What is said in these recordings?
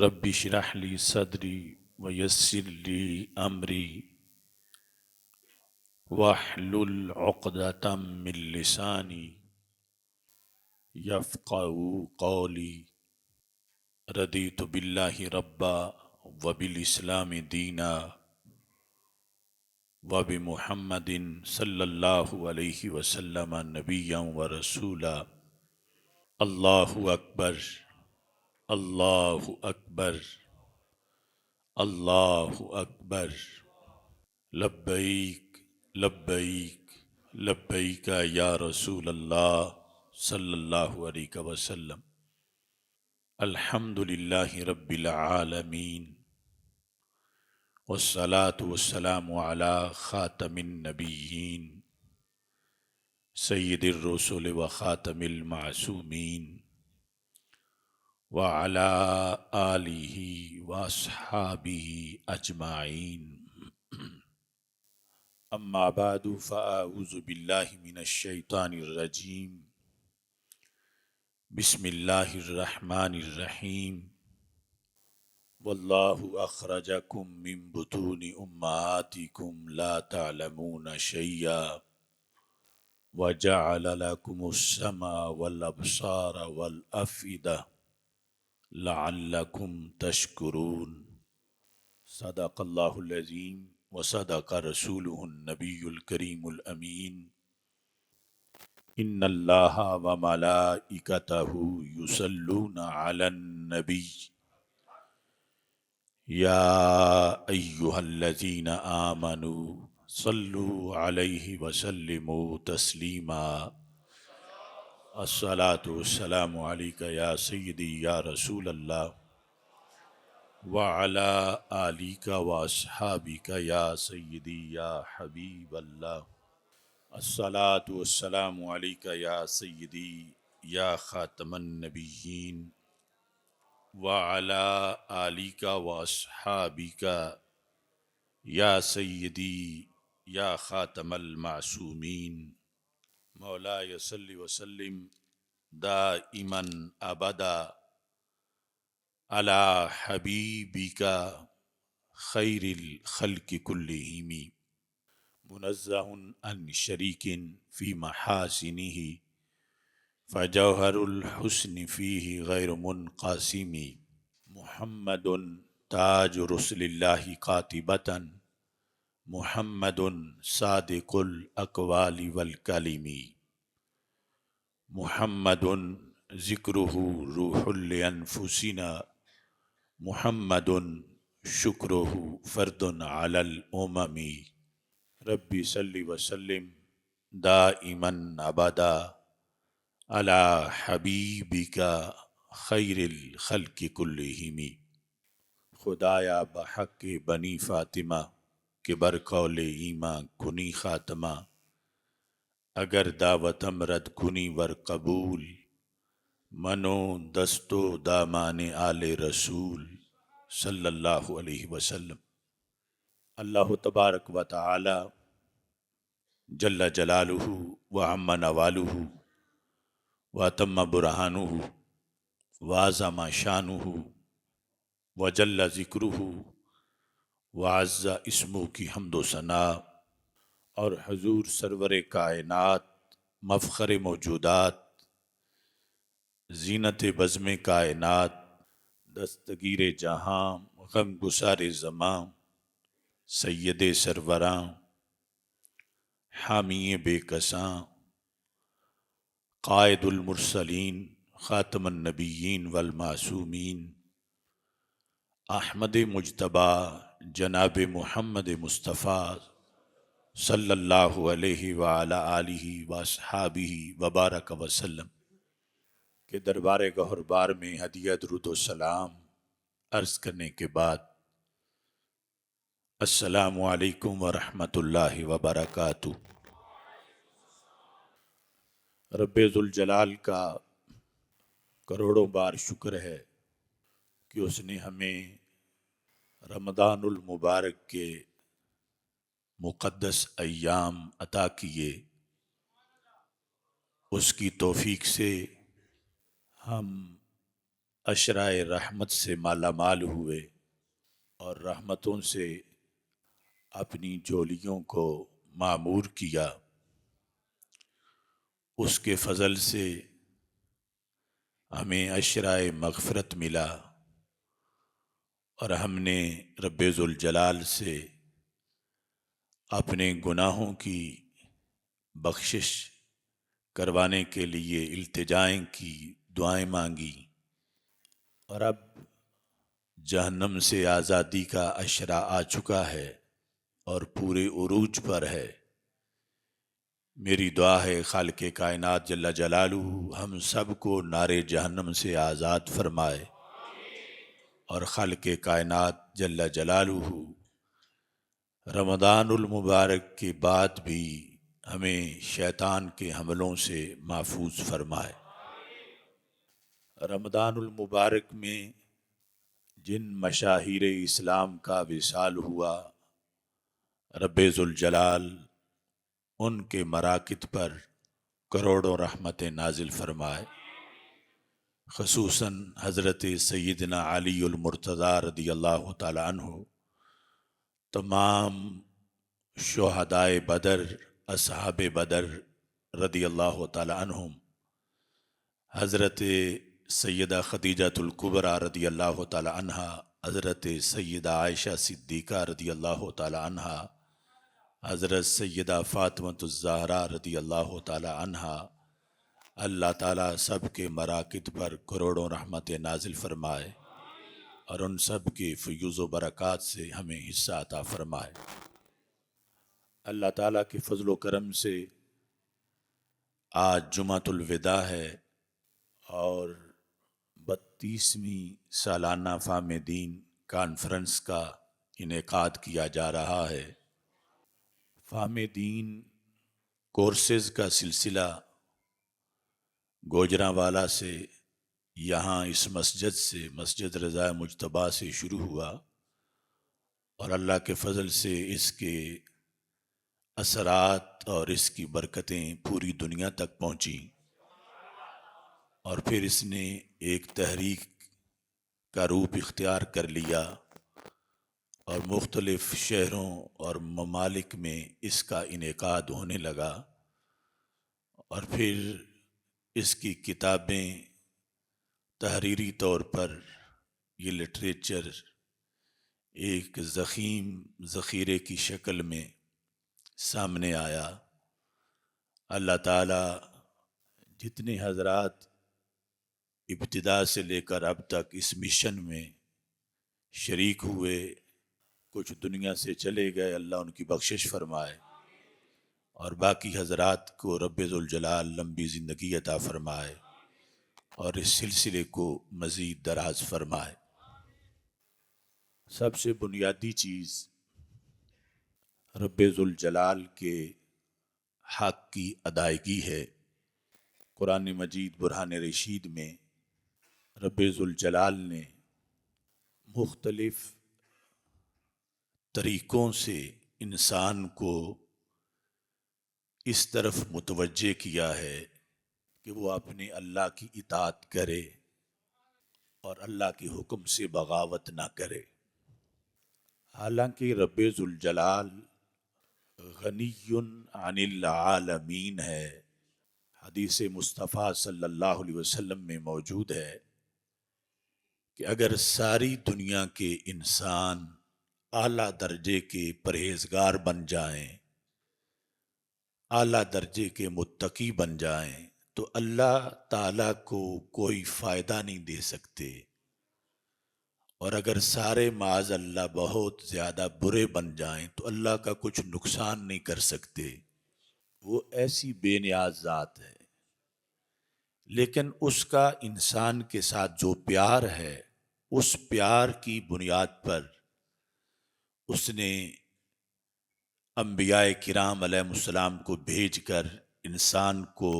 رب اشرح لي صدري ويسر لي أمري واحلل عقدة من لساني يفقهوا قولي. رضيت بالله ربا وبالإسلام دينا وبمحمد صلى الله عليه وسلم نبيا ورسولا. الله أكبر، الله أكبر، الله أكبر. لبیک لبیک لبیک یا رسول اللہ صلی اللہ علیہ وسلم. الحمد للہ رب العالمین والصلاة والسلام علی خاتم النبیین سید الرسل وخاتم المعصومین وعلی آلہ واصحابہ اجمعین. اما بعد فاعوذ باللہ من الشیطان الرجیم. بسم اللہ الرحمن الرحیم. واللہ اخرجکم من بطون امہاتکم لا تعلمون شیئا وجعل لکم السمع والابصار والافئدہ لعلکم تشکرون. صدق اللہ العظیم وصدق رسولہ النبی الکریم الامین. ان اللہ وملائکتہ یصلون علی النبی یا ایہا الذین آمنوا صلوا علیہ وسلموا تسلیما. الصلاة والسلام علیک یا سیدی یا رسول اللہ وعلى آلك وأصحابك يا سيدي يا حبيب الله. الصلاة والسلام عليك يا سيدي يا خاتم النبيين وعلى آلك وأصحابك يا سيدي يا خاتم المعصومين. مولاي صل وسلم دائما أبدا على حبيبك خير الخلق كلهم منزه عن شريك في محاسنه فجوهر الحسن فيه غير منقسم. محمد تاج رسل الله قاطبة محمد صادق الأقوال والكلم محمد ذكره روح لأنفسنا محمد شکرہ فرد علی الامم. ربی صلی وسلم دائما ابدا علی حبیبک خیر الخلق کلہم. خدایا بحق بنی فاطمہ کہ برقول ایماں کنی خاتمہ اگر دعوتم رد کنی ور قبول منو دستو دامان آل رسول صلی اللہ علیہ وسلم. اللہ تبارک و تعالی جل جلالہ وعم نوالہ واتم برہانہ وعظم شانہ وجل ذکرہ وعز اسمہ کی حمد و ثناء اور حضور سرور کائنات مفخر موجودات زینت بزم کائنات دستگیر جہاں غم گسار زماں سید سروراں حامی بے کساں قائد المرسلین خاتم النبیین والمعصومین احمد مجتبی جناب محمد مصطفیٰ صلی اللہ علیہ وعلی آلہ واصحابہ وبارک وسلم کہ دربار گہربار میں ہدیہ درود و سلام عرض کرنے کے بعد السلام علیکم ورحمۃ اللہ وبرکاتہ. رب ذوالجلال کا کروڑوں بار شکر ہے کہ اس نے ہمیں رمضان المبارک کے مقدس ایام عطا کیے. اس کی توفیق سے ہم اشرائے رحمت سے مالا مال ہوئے اور رحمتوں سے اپنی جولیوں کو معمور کیا، اس کے فضل سے ہمیں اشرائے مغفرت ملا اور ہم نے رب ذوالجلال سے اپنے گناہوں کی بخشش کروانے کے لیے التجائیں کی، دعائیں مانگی، اور اب جہنم سے آزادی کا اشرا آ چکا ہے اور پورے عروج پر ہے۔ میری دعا ہے خالق کائنات جل جلالہ ہم سب کو نار جہنم سے آزاد فرمائے، اور خالق کائنات جل جلالہ رمضان المبارک کے بعد بھی ہمیں شیطان کے حملوں سے محفوظ فرمائے۔ رمضان المبارک میں جن مشاہیر اسلام کا وصال ہوا، رب ذوالجلال ان کے مراکز پر کروڑوں رحمتیں نازل فرمائے، خصوصاً حضرت سیدنا علی المرتضیٰ رضی اللہ تعالی عنہ، تمام شہدائے بدر، اصحاب بدر رضی اللہ تعالی عنہم، حضرت سیدہ خدیجۃ الکبریٰ رضی اللہ تعالی عنہا، حضرت سیدہ عائشہ صدیقہ رضی اللہ تعالی عنہا، حضرت سیدہ فاطمۃ الزہرا رضی اللہ تعالی عنہا، اللہ تعالیٰ سب کے مراکز پر کروڑوں رحمتیں نازل فرمائے اور ان سب کے فیوز و برکات سے ہمیں حصہ عطا فرمائے۔ اللہ تعالیٰ کے فضل و کرم سے آج جمعۃ الوداع ہے اور 32ویں سالانہ فہم دین کانفرنس کا انعقاد کیا جا رہا ہے۔ فہم دین کورسز کا سلسلہ گوجرانوالہ سے یہاں اس مسجد سے، مسجد رضا مجتبیٰ سے شروع ہوا اور اللہ کے فضل سے اس کے اثرات اور اس کی برکتیں پوری دنیا تک پہنچیں، اور پھر اس نے ایک تحریک کا روپ اختیار کر لیا اور مختلف شہروں اور ممالک میں اس کا انعقاد ہونے لگا، اور پھر اس کی کتابیں تحریری طور پر یہ لٹریچر ایک ضخیم ذخیرے کی شکل میں سامنے آیا۔ اللہ تعالیٰ جتنے حضرات ابتدا سے لے کر اب تک اس مشن میں شریک ہوئے، کچھ دنیا سے چلے گئے، اللہ ان کی بخشش فرمائے، اور باقی حضرات کو رب ذوالجلال لمبی زندگی عطا فرمائے اور اس سلسلے کو مزید دراز فرمائے۔ سب سے بنیادی چیز رب ذوالجلال کے حق کی ادائیگی ہے۔ قرآن مجید برہان رشید میں رب ذوالجلال نے مختلف طریقوں سے انسان کو اس طرف متوجہ کیا ہے کہ وہ اپنے اللہ کی اطاعت کرے اور اللہ کے حکم سے بغاوت نہ کرے۔ حالانکہ رب ذوالجلال غنی عن العالمین ہے، حدیث مصطفیٰ صلی اللہ علیہ وسلم میں موجود ہے کہ اگر ساری دنیا کے انسان اعلیٰ درجے کے پرہیزگار بن جائیں، اعلیٰ درجے کے متقی بن جائیں، تو اللہ تعالیٰ کو کوئی فائدہ نہیں دے سکتے، اور اگر سارے معاذ اللہ بہت زیادہ برے بن جائیں تو اللہ کا کچھ نقصان نہیں کر سکتے۔ وہ ایسی بے نیاز ذات ہے، لیکن اس کا انسان کے ساتھ جو پیار ہے، اس پیار کی بنیاد پر اس نے انبیاء کرام علیہ السلام کو بھیج کر انسان کو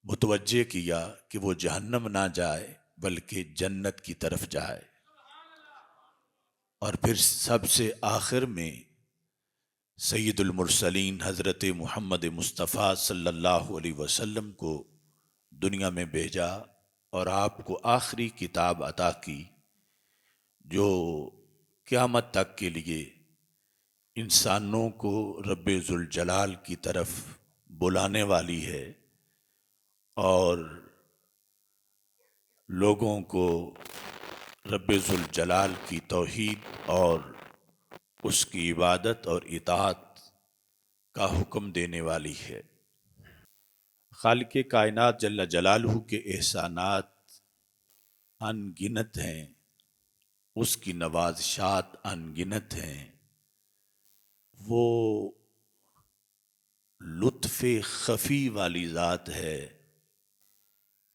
متوجہ کیا کہ وہ جہنم نہ جائے بلکہ جنت کی طرف جائے، اور پھر سب سے آخر میں سید المرسلین حضرت محمد مصطفیٰ صلی اللہ علیہ وسلم کو دنیا میں بھیجا اور آپ کو آخری کتاب عطا کی جو قیامت تک کے لیے انسانوں کو رب ذوالجلال کی طرف بلانے والی ہے اور لوگوں کو رب ذوالجلال کی توحید اور اس کی عبادت اور اطاعت کا حکم دینے والی ہے۔ خالق کائنات جل جلالہ کے احسانات ان گنت ہیں، اس کی نوازشات ان گنت ہیں۔ وہ لطف خفی والی ذات ہے،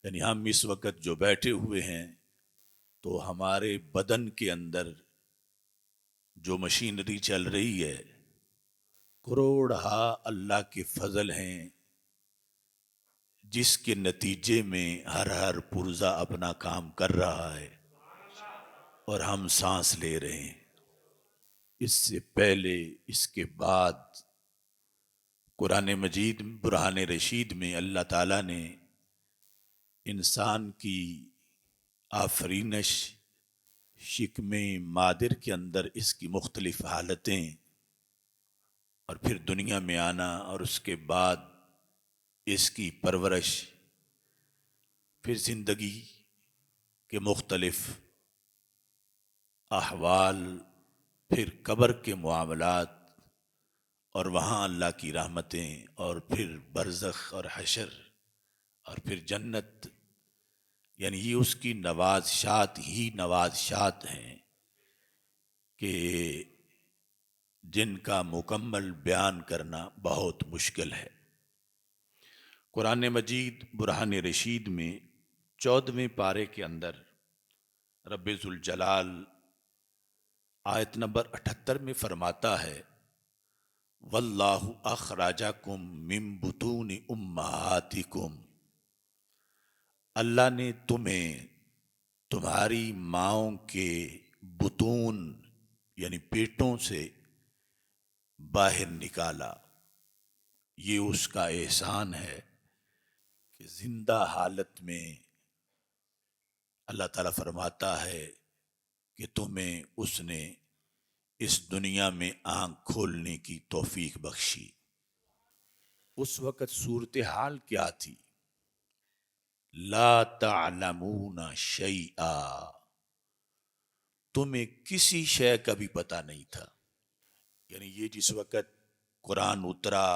یعنی ہم اس وقت جو بیٹھے ہوئے ہیں تو ہمارے بدن کے اندر جو مشینری چل رہی ہے، کروڑہا اللہ کے فضل ہیں جس کے نتیجے میں ہر پرزہ اپنا کام کر رہا ہے اور ہم سانس لے رہے ہیں۔ اس سے پہلے، اس کے بعد قرآن مجید برہان رشید میں اللہ تعالیٰ نے انسان کی آفرینش شکم مادر کے اندر اس کی مختلف حالتیں اور پھر دنیا میں آنا اور اس کے بعد اس کی پرورش، پھر زندگی کے مختلف احوال، پھر قبر کے معاملات اور وہاں اللہ کی رحمتیں، اور پھر برزخ اور حشر اور پھر جنت، یعنی یہ اس کی نوازشات ہی نوازشات ہیں کہ جن کا مکمل بیان کرنا بہت مشکل ہے۔ قرآن مجید برہان رشید میں 14ویں پارے کے اندر رب ذوالجلال آیت نمبر 78 میں فرماتا ہے، واللہ اخرجکم من بطون امہاتکم، اللہ نے تمہیں تمہاری ماؤں کے بطون یعنی پیٹوں سے باہر نکالا۔ یہ اس کا احسان ہے کہ زندہ حالت میں اللہ تعالیٰ فرماتا ہے کہ تمہیں اس نے اس دنیا میں آنکھ کھولنے کی توفیق بخشی۔ اس وقت صورتحال کیا تھی؟ لا تعلمون شیئا، تمہیں کسی شے کا بھی پتہ نہیں تھا۔ یعنی یہ جس وقت قرآن اترا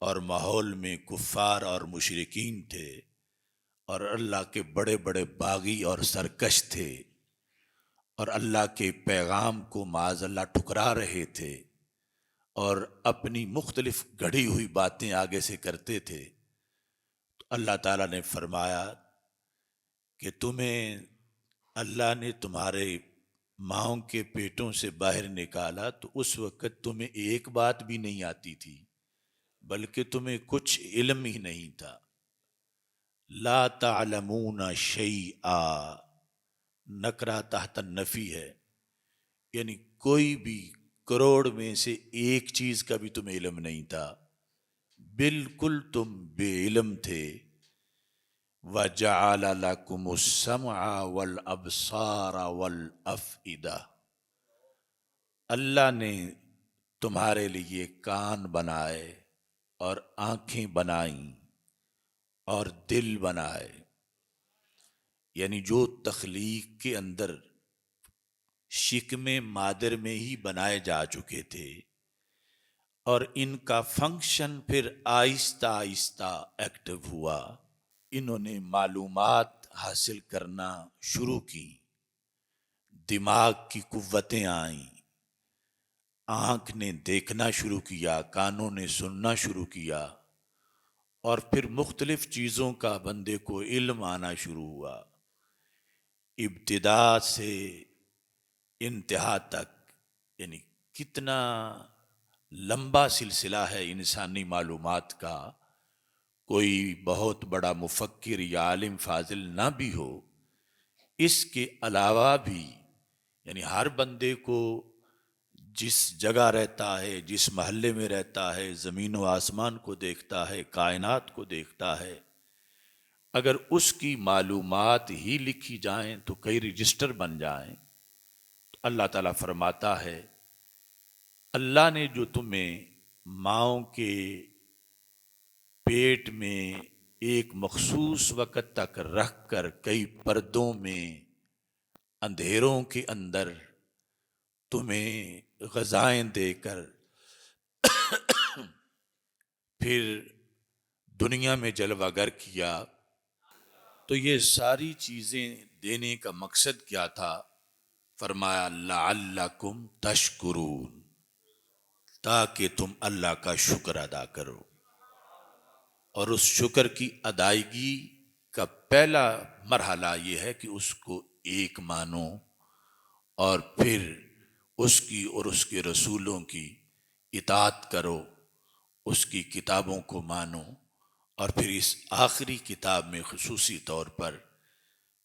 اور ماحول میں کفار اور مشرکین تھے اور اللہ کے بڑے بڑے باغی اور سرکش تھے اور اللہ کے پیغام کو معاذ اللہ ٹھکرا رہے تھے اور اپنی مختلف گڑھی ہوئی باتیں آگے سے کرتے تھے، تو اللہ تعالیٰ نے فرمایا کہ تمہیں اللہ نے تمہارے ماؤں کے پیٹوں سے باہر نکالا تو اس وقت تمہیں ایک بات بھی نہیں آتی تھی، بلکہ تمہیں کچھ علم ہی نہیں تھا۔ لا تعلمون شیئا، نکرہ تحت النفی ہے، یعنی کوئی بھی کروڑ میں سے ایک چیز کا بھی تمہیں علم نہیں تھا، بالکل تم بے علم تھے۔ وَجَعَلَ لَكُمُ السَّمْعَ وَالْأَبْصَارَ وَالْأَفْئِدَةَ، اللہ نے تمہارے لیے کان بنائے اور آنکھیں بنائیں اور دل بنائے، یعنی جو تخلیق کے اندر شکم مادر میں ہی بنائے جا چکے تھے، اور ان کا فنکشن پھر آہستہ آہستہ ایکٹیو ہوا۔ انہوں نے معلومات حاصل کرنا شروع کی، دماغ کی قوتیں آئیں، آنکھ نے دیکھنا شروع کیا، کانوں نے سننا شروع کیا، اور پھر مختلف چیزوں کا بندے کو علم آنا شروع ہوا۔ ابتدا سے انتہا تک، یعنی کتنا لمبا سلسلہ ہے انسانی معلومات کا۔ کوئی بہت بڑا مفکر یا عالم فاضل نہ بھی ہو، اس کے علاوہ بھی یعنی ہر بندے کو جس جگہ رہتا ہے، جس محلے میں رہتا ہے، زمین و آسمان کو دیکھتا ہے، کائنات کو دیکھتا ہے، اگر اس کی معلومات ہی لکھی جائیں تو کئی رجسٹر بن جائیں. تو اللہ تعالیٰ فرماتا ہے اللہ نے جو تمہیں ماؤں کے پیٹ میں ایک مخصوص وقت تک رکھ کر کئی پردوں میں اندھیروں کے اندر تمہیں غذائیں دے کر پھر دنیا میں جلوہ گر کیا، تو یہ ساری چیزیں دینے کا مقصد کیا تھا؟ فرمایا لعلکم تشکرون، تاکہ تم اللہ کا شکر ادا کرو. اور اس شکر کی ادائیگی کا پہلا مرحلہ یہ ہے کہ اس کو ایک مانو، اور پھر اس کی اور اس کے رسولوں کی اطاعت کرو، اس کی کتابوں کو مانو، اور پھر اس آخری کتاب میں خصوصی طور پر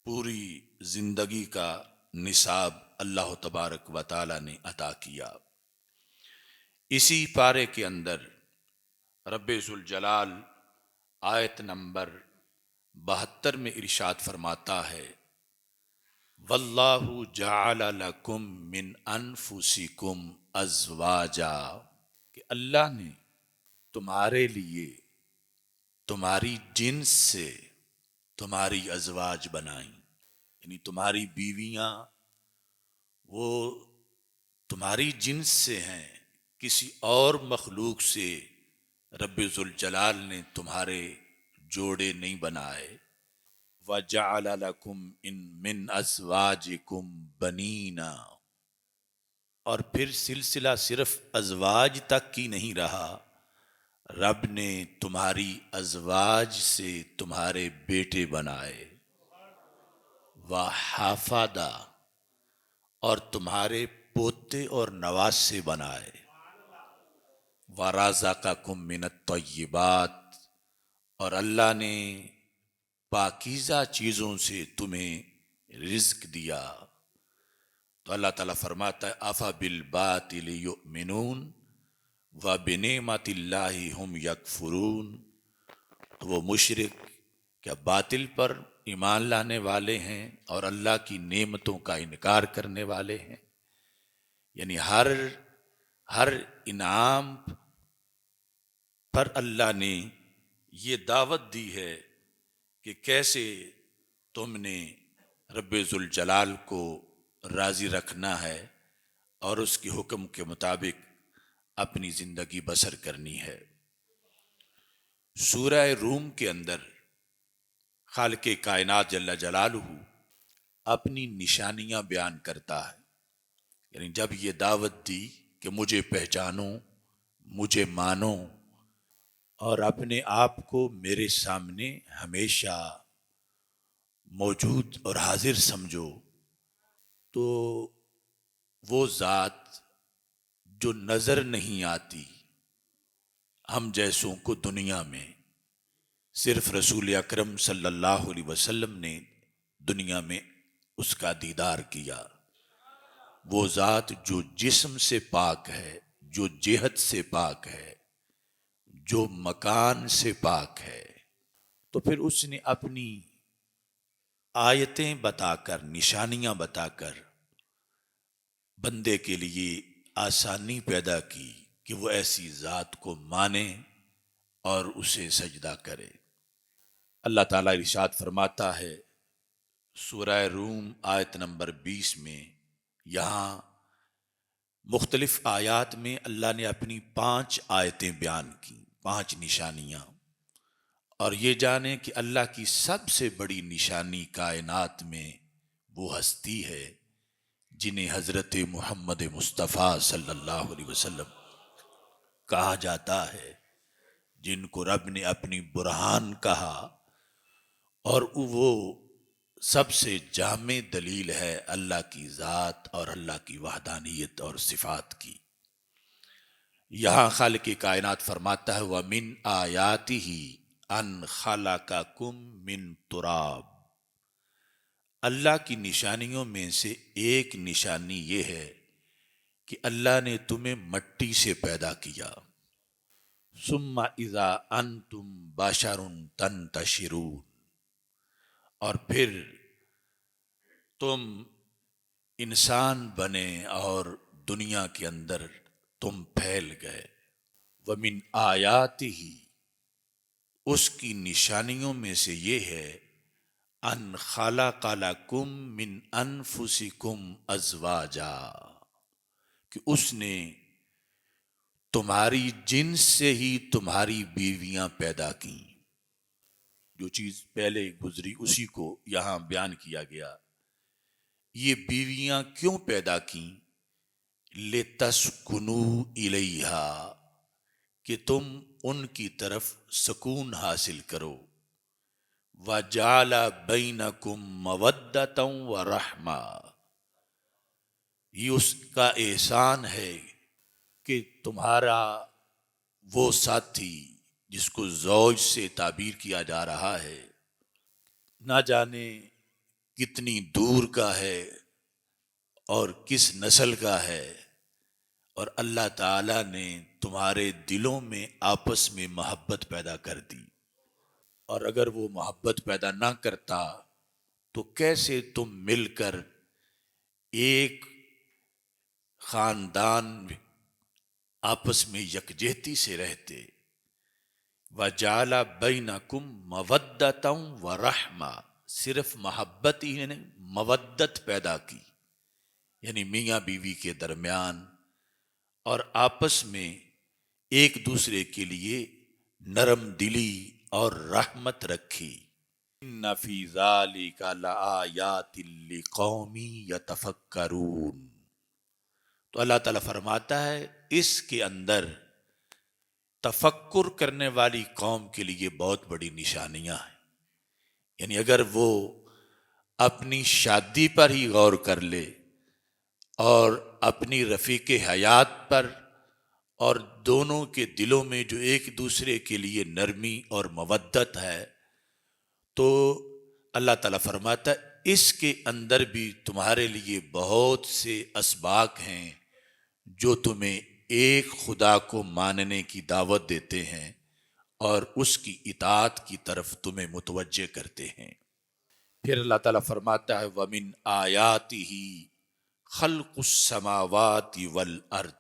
پوری زندگی کا نصاب اللہ تبارک و تعالی نے عطا کیا. اسی پارے کے اندر رب ذوالجلال آیت نمبر 72 میں ارشاد فرماتا ہے واللہ جعل لکم من انفسکم ازواجا، کہ اللہ نے تمہارے لیے تمہاری جنس سے تمہاری ازواج بنائیں، یعنی تمہاری بیویاں وہ تمہاری جنس سے ہیں، کسی اور مخلوق سے رب ذوالجلال نے تمہارے جوڑے نہیں بنائے. وَجَعَلَ لَكُمْ مِنْ أَزْوَاجِكُمْ بَنِينَ، اور پھر سلسلہ صرف ازواج تک کی نہیں رہا، رب نے تمہاری ازواج سے تمہارے بیٹے بنائے. وَحَفَدَ، اور تمہارے پوتے اور نواسے بنائے. وَرَزَقَكُم مِّنَ الطَّيِّبَاتِ، اور اللہ نے پاکیزہ چیزوں سے تمہیں رزق دیا. تو اللہ تعالیٰ فرماتا ہے أَفَبِالْبَاطِلِ يُؤْمِنُونَ وَبِنِعْمَةِ اللَّهِ هُمْ يَكْفُرُونَ، تو وہ مشرک کیا باطل پر ایمان لانے والے ہیں اور اللہ کی نعمتوں کا انکار کرنے والے ہیں؟ یعنی ہر انعام پر اللہ نے یہ دعوت دی ہے کہ کیسے تم نے رب ذوالجلال کو راضی رکھنا ہے اور اس کے حکم کے مطابق اپنی زندگی بسر کرنی ہے. سورہ روم کے اندر خالق کائنات جل جلالہ اپنی نشانیاں بیان کرتا ہے. یعنی جب یہ دعوت دی کہ مجھے پہچانو، مجھے مانو اور اپنے آپ کو میرے سامنے ہمیشہ موجود اور حاضر سمجھو، تو وہ ذات جو نظر نہیں آتی ہم جیسوں کو دنیا میں، صرف رسول اکرم صلی اللہ علیہ وسلم نے دنیا میں اس کا دیدار کیا. وہ ذات جو جسم سے پاک ہے، جو جہت سے پاک ہے، جو مکان سے پاک ہے، تو پھر اس نے اپنی آیتیں بتا کر، نشانیاں بتا کر بندے کے لیے آسانی پیدا کی کہ وہ ایسی ذات کو مانے اور اسے سجدہ کرے. اللہ تعالیٰ ارشاد فرماتا ہے سورہ روم آیت نمبر 20 میں، یہاں مختلف آیات میں اللہ نے اپنی 5 آیتیں بیان کی، 5 نشانیاں. اور یہ جانیں کہ اللہ کی سب سے بڑی نشانی کائنات میں وہ ہستی ہے جنہیں حضرت محمد مصطفیٰ صلی اللہ علیہ وسلم کہا جاتا ہے، جن کو رب نے اپنی برہان کہا، اور وہ سب سے جامع دلیل ہے اللہ کی ذات اور اللہ کی وحدانیت اور صفات کی. یہاں خالق کائنات فرماتا ہے وَمِنْ آیَاتِهِ أَنْ خَلَقَكُم مِّن تُرَابٍ، اللہ کی نشانیوں میں سے ایک نشانی یہ ہے کہ اللہ نے تمہیں مٹی سے پیدا کیا. ثُمَّ إِذَا أَنْتُمْ بَشَرٌ تَنْتَشِرُونَ، اور پھر تم انسان بنے اور دنیا کے اندر تم پھیل گئے۔ وَمِنْ آیاتِهِ، اس کی نشانیوں میں سے یہ ہے، ان خلق لکم من انفسکم ازواجا، کہ اس نے تمہاری جنس سے ہی تمہاری بیویاں پیدا کی۔ جو چیز پہلے گزری اسی کو یہاں بیان کیا گیا۔ یہ بیویاں کیوں پیدا کیں؟ لِتَسْكُنُوا إِلَيْهَا، کہ تم ان کی طرف سکون حاصل کرو۔ وَجَعَلَ بَيْنَكُمْ مَوَدَّةً وَرَحْمَةً، یہ اس کا احسان ہے کہ تمہارا وہ ساتھی جس کو زوج سے تعبیر کیا جا رہا ہے، نہ جانے کتنی دور کا ہے اور کس نسل کا ہے، اور اللہ تعالیٰ نے تمہارے دلوں میں آپس میں محبت پیدا کر دی۔ اور اگر وہ محبت پیدا نہ کرتا تو کیسے تم مل کر ایک خاندان آپس میں یکجہتی سے رہتے۔ وَجَعَلَ بَيْنَكُمْ مَوَدَّةً وَرَحْمَةً، صرف محبت ہی نہیں، مودت پیدا کی، یعنی میاں بیوی کے درمیان، اور آپس میں ایک دوسرے کے لیے نرم دلی اور رحمت رکھی۔ ان فی ذالک لآیات لقوم یتفکرون، تو اللہ تعالیٰ فرماتا ہے اس کے اندر تفکر کرنے والی قوم کے لیے بہت بڑی نشانیاں ہیں۔ یعنی اگر وہ اپنی شادی پر ہی غور کر لے اور اپنی رفیق حیات پر، اور دونوں کے دلوں میں جو ایک دوسرے کے لیے نرمی اور مودت ہے، تو اللہ تعالیٰ فرماتا ہے اس کے اندر بھی تمہارے لیے بہت سے اسباق ہیں جو تمہیں ایک خدا کو ماننے کی دعوت دیتے ہیں اور اس کی اطاعت کی طرف تمہیں متوجہ کرتے ہیں۔ پھر اللہ تعالیٰ فرماتا ہے وَمِنْ آیَاتِهِ خَلْقُ السَّمَاوَاتِ وَالْأَرْضِ،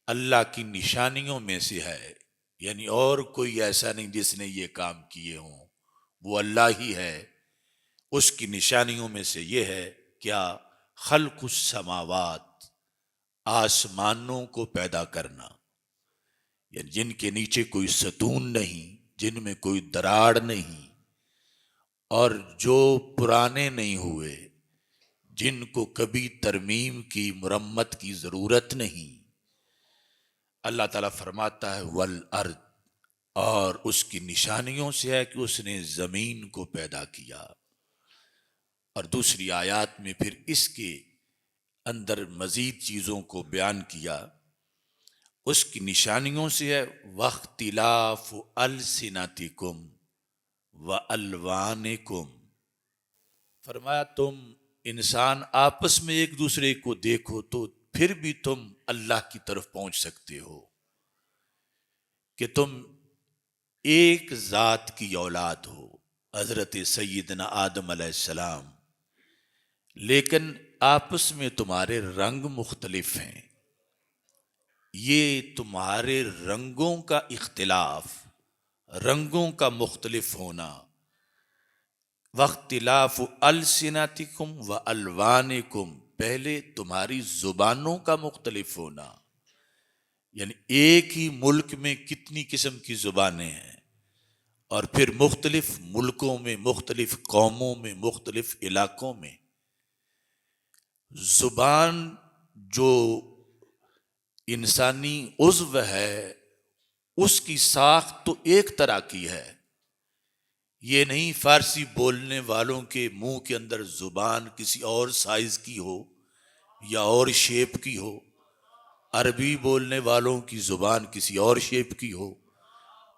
اللہ کی نشانیوں میں سے ہے، یعنی اور کوئی ایسا نہیں جس نے یہ کام کیے ہوں، وہ اللہ ہی ہے۔ اس کی نشانیوں میں سے یہ ہے کیا؟ خلق السماوات، آسمانوں کو پیدا کرنا، یعنی جن کے نیچے کوئی ستون نہیں، جن میں کوئی دراڑ نہیں، اور جو پرانے نہیں ہوئے، جن کو کبھی ترمیم کی مرمت کی ضرورت نہیں۔ اللہ تعالیٰ فرماتا ہے والارض، اور اس کی نشانیوں سے ہے کہ اس نے زمین کو پیدا کیا۔ اور دوسری آیات میں پھر اس کے اندر مزید چیزوں کو بیان کیا۔ اس کی نشانیوں سے ہے واختلاف السنتکم والوانکم، فرمایا تم انسان آپس میں ایک دوسرے کو دیکھو تو پھر بھی تم اللہ کی طرف پہنچ سکتے ہو کہ تم ایک ذات کی اولاد ہو، حضرت سیدنا آدم علیہ السلام، لیکن آپس میں تمہارے رنگ مختلف ہیں۔ یہ تمہارے رنگوں کا اختلاف، رنگوں کا مختلف ہونا، واختلاف السنتکم والوانکم، پہلے تمہاری زبانوں کا مختلف ہونا، یعنی ایک ہی ملک میں کتنی قسم کی زبانیں ہیں، اور پھر مختلف ملکوں میں، مختلف قوموں میں، مختلف علاقوں میں زبان جو انسانی عضو ہے اس کی ساخت تو ایک طرح کی ہے۔ یہ نہیں فارسی بولنے والوں کے منہ کے اندر زبان کسی اور سائز کی ہو یا اور شیپ کی ہو، عربی بولنے والوں کی زبان کسی اور شیپ کی ہو،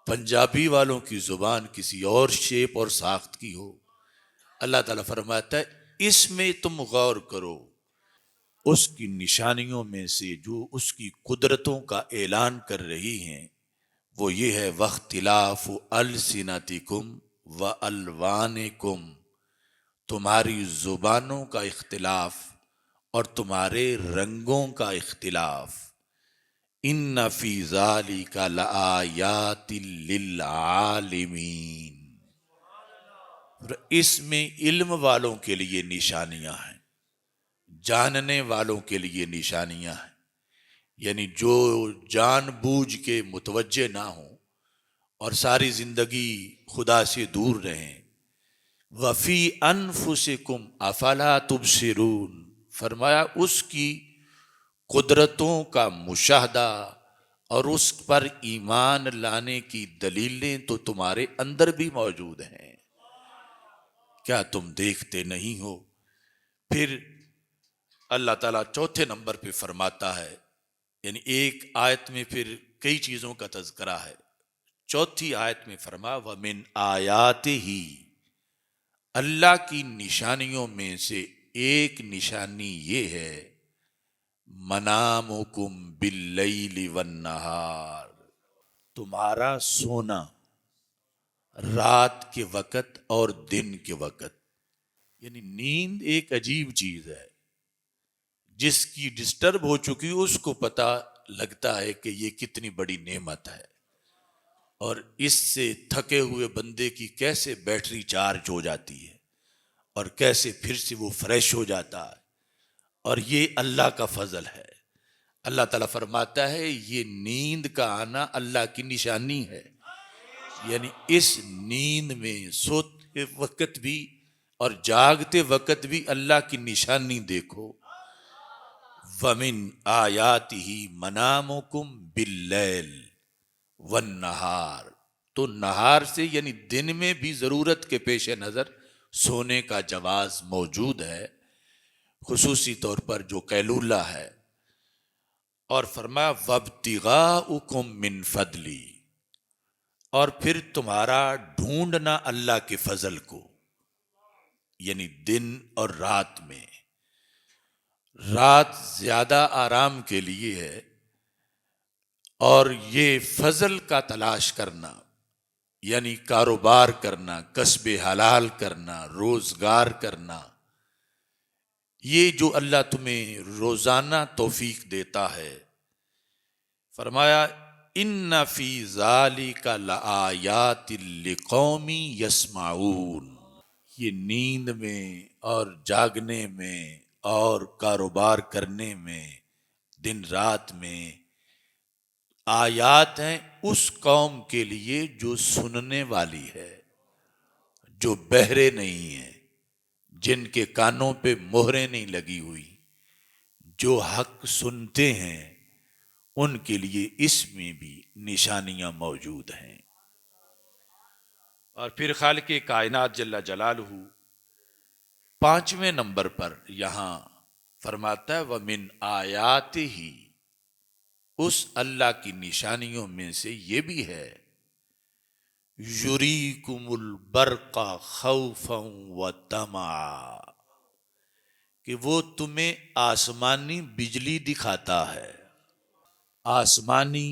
پنجابی والوں کی زبان کسی اور شیپ اور ساخت کی ہو۔ اللہ تعالیٰ فرماتا ہے اس میں تم غور کرو۔ اس کی نشانیوں میں سے جو اس کی قدرتوں کا اعلان کر رہی ہیں وہ یہ ہے واختلاف السنتکم و الوانکم، تمہاری زبانوں کا اختلاف اور تمہارے رنگوں کا اختلاف، ان فی ذالک لآیات للعالمین، اس میں علم والوں کے لیے نشانیاں ہیں، جاننے والوں کے لیے نشانیاں ہیں، یعنی جو جان بوجھ کے متوجہ نہ ہوں اور ساری زندگی خدا سے دور رہیں۔ وفی انفسکم افلا تبصرون، فرمایا اس کی قدرتوں کا مشاہدہ اور اس پر ایمان لانے کی دلیلیں تو تمہارے اندر بھی موجود ہیں، کیا تم دیکھتے نہیں ہو؟ پھر اللہ تعالیٰ چوتھے نمبر پہ فرماتا ہے، یعنی ایک آیت میں پھر کئی چیزوں کا تذکرہ ہے، چوتھی آیت میں فرما وَمِنْ آیَاتِهِ، اللہ کی نشانیوں میں سے ایک نشانی یہ ہے منامکم باللیل والنہار، تمہارا سونا رات کے وقت اور دن کے وقت، یعنی نیند ایک عجیب چیز ہے، جس کی ڈسٹرب ہو چکی اس کو پتہ لگتا ہے کہ یہ کتنی بڑی نعمت ہے، اور اس سے تھکے ہوئے بندے کی کیسے بیٹری چارج ہو جاتی ہے اور کیسے پھر سے وہ فریش ہو جاتا ہے، اور یہ اللہ کا فضل ہے۔ اللہ تعالیٰ فرماتا ہے یہ نیند کا آنا اللہ کی نشانی ہے، یعنی اس نیند میں سوتے وقت بھی اور جاگتے وقت بھی اللہ کی نشانی دیکھو۔ وَمِنْ آیَاتِهِ مَنَامُكُمْ بِاللَّيْلِ وَالنَّهَارِ، تو نہار سے یعنی دن میں بھی ضرورت کے پیش نظر سونے کا جواز موجود ہے، خصوصی طور پر جو قیلولہ ہے۔ اور فرمایا وَابْتِغَاؤُكُمْ مِنْ فَضْلِي، اور پھر تمہارا ڈھونڈنا اللہ کے فضل کو، یعنی دن اور رات میں، رات زیادہ آرام کے لیے ہے، اور یہ فضل کا تلاش کرنا یعنی کاروبار کرنا، کسب حلال کرنا، روزگار کرنا، یہ جو اللہ تمہیں روزانہ توفیق دیتا ہے، فرمایا ان فی ذالک لآیات لقوم یسمعون، یہ نیند میں اور جاگنے میں اور کاروبار کرنے میں، دن رات میں آیات ہیں اس قوم کے لیے جو سننے والی ہے، جو بہرے نہیں ہیں، جن کے کانوں پہ مہریں نہیں لگی ہوئی، جو حق سنتے ہیں، ان کے لیے اس میں بھی نشانیاں موجود ہیں۔ اور پھر خالق کائنات جل جلالہ پانچویں نمبر پر یہاں فرماتا ہے وَمِنْ آیَاتِهِ، اس اللہ کی نشانیوں میں سے یہ بھی ہے یُریکُمُ الْبَرْقَ خَوْفًا وَطَمَعًا، کہ وہ تمہیں آسمانی بجلی دکھاتا ہے۔ آسمانی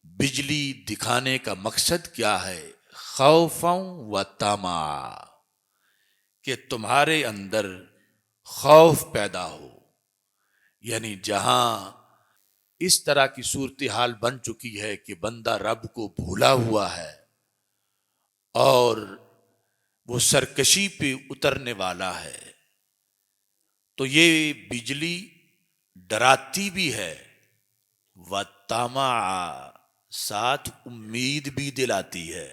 بجلی دکھانے کا مقصد کیا ہے؟ خوفاً وطمعا، کہ تمہارے اندر خوف پیدا ہو، یعنی جہاں اس طرح کی صورتحال بن چکی ہے کہ بندہ رب کو بھولا ہوا ہے اور وہ سرکشی پہ اترنے والا ہے، تو یہ بجلی ڈراتی بھی ہے، وَطَمَعًا، ساتھ امید بھی دلاتی ہے۔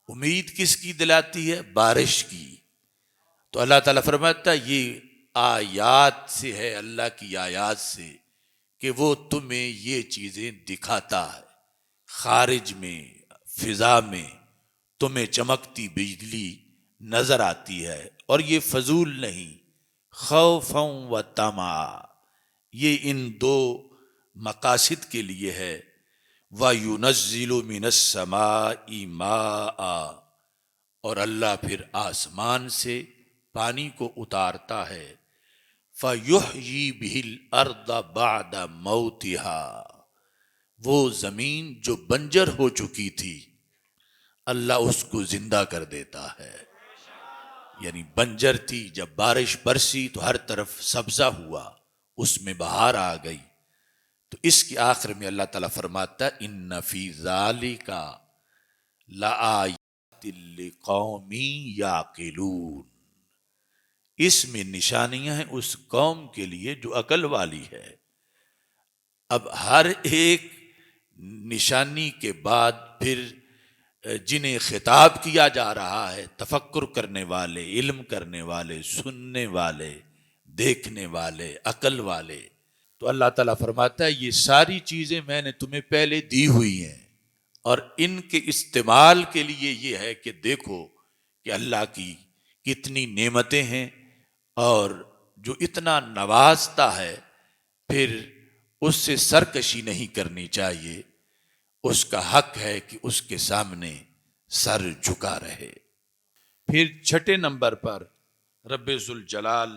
امید کس کی دلاتی ہے؟ بارش کی۔ تو اللہ تعالیٰ فرماتا ہے یہ آیات سے ہے، اللہ کی آیات سے، کہ وہ تمہیں یہ چیزیں دکھاتا ہے، خارج میں فضا میں تمہیں چمکتی بجلی نظر آتی ہے، اور یہ فضول نہیں، خوفاً وطمعا، یہ ان دو مقاصد کے لیے ہے۔ وَيُنَزِّلُ مِنَ السَّمَاءِ مَاءً، اور اللہ پھر آسمان سے پانی کو اتارتا ہے، فَيُحْيِي بِهِ الْأَرْضَ بَعْدَ مَوْتِهَا، وہ زمین جو بنجر ہو چکی تھی اللہ اس کو زندہ کر دیتا ہے. یعنی بنجر تھی، جب بارش برسی تو ہر طرف سبزہ ہوا، اس میں بہار آ گئی. تو اس کے آخر میں اللہ تعالیٰ فرماتا ہے ان فی ذالک لآیات لقوم یعقلون، اس میں نشانیاں ہیں اس قوم کے لیے جو عقل والی ہے. اب ہر ایک نشانی کے بعد پھر جنہیں خطاب کیا جا رہا ہے، تفکر کرنے والے، علم کرنے والے، سننے والے، دیکھنے والے، عقل والے. تو اللہ تعالیٰ فرماتا ہے یہ ساری چیزیں میں نے تمہیں پہلے دی ہوئی ہیں، اور ان کے استعمال کے لیے یہ ہے کہ دیکھو کہ اللہ کی کتنی نعمتیں ہیں، اور جو اتنا نوازتا ہے پھر اس سے سرکشی نہیں کرنی چاہیے. اس کا حق ہے کہ اس کے سامنے سر جھکا رہے. پھر چھٹے نمبر پر رب ذوالجلال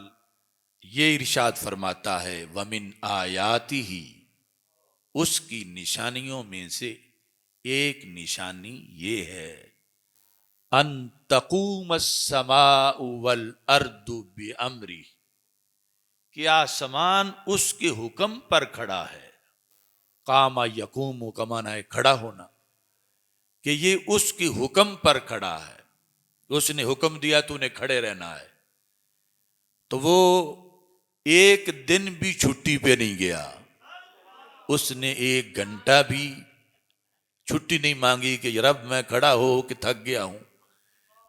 یہ ارشاد فرماتا ہے وَمِنْ آیَاتِهِ، اس کی نشانیوں میں سے ایک نشانی یہ ہے ان تقوم السماء والارض بامرہ، کہ آسمان اس کے حکم پر کھڑا ہے. قام یقوم کا معنی ہے کھڑا ہونا، کہ یہ اس کے حکم پر کھڑا ہے. اس نے حکم دیا تو انہیں کھڑے رہنا ہے. تو وہ ایک دن بھی چھٹی پہ نہیں گیا، اس نے ایک گھنٹہ بھی چھٹی نہیں مانگی کہ رب میں کھڑا ہو کہ تھک گیا ہوں.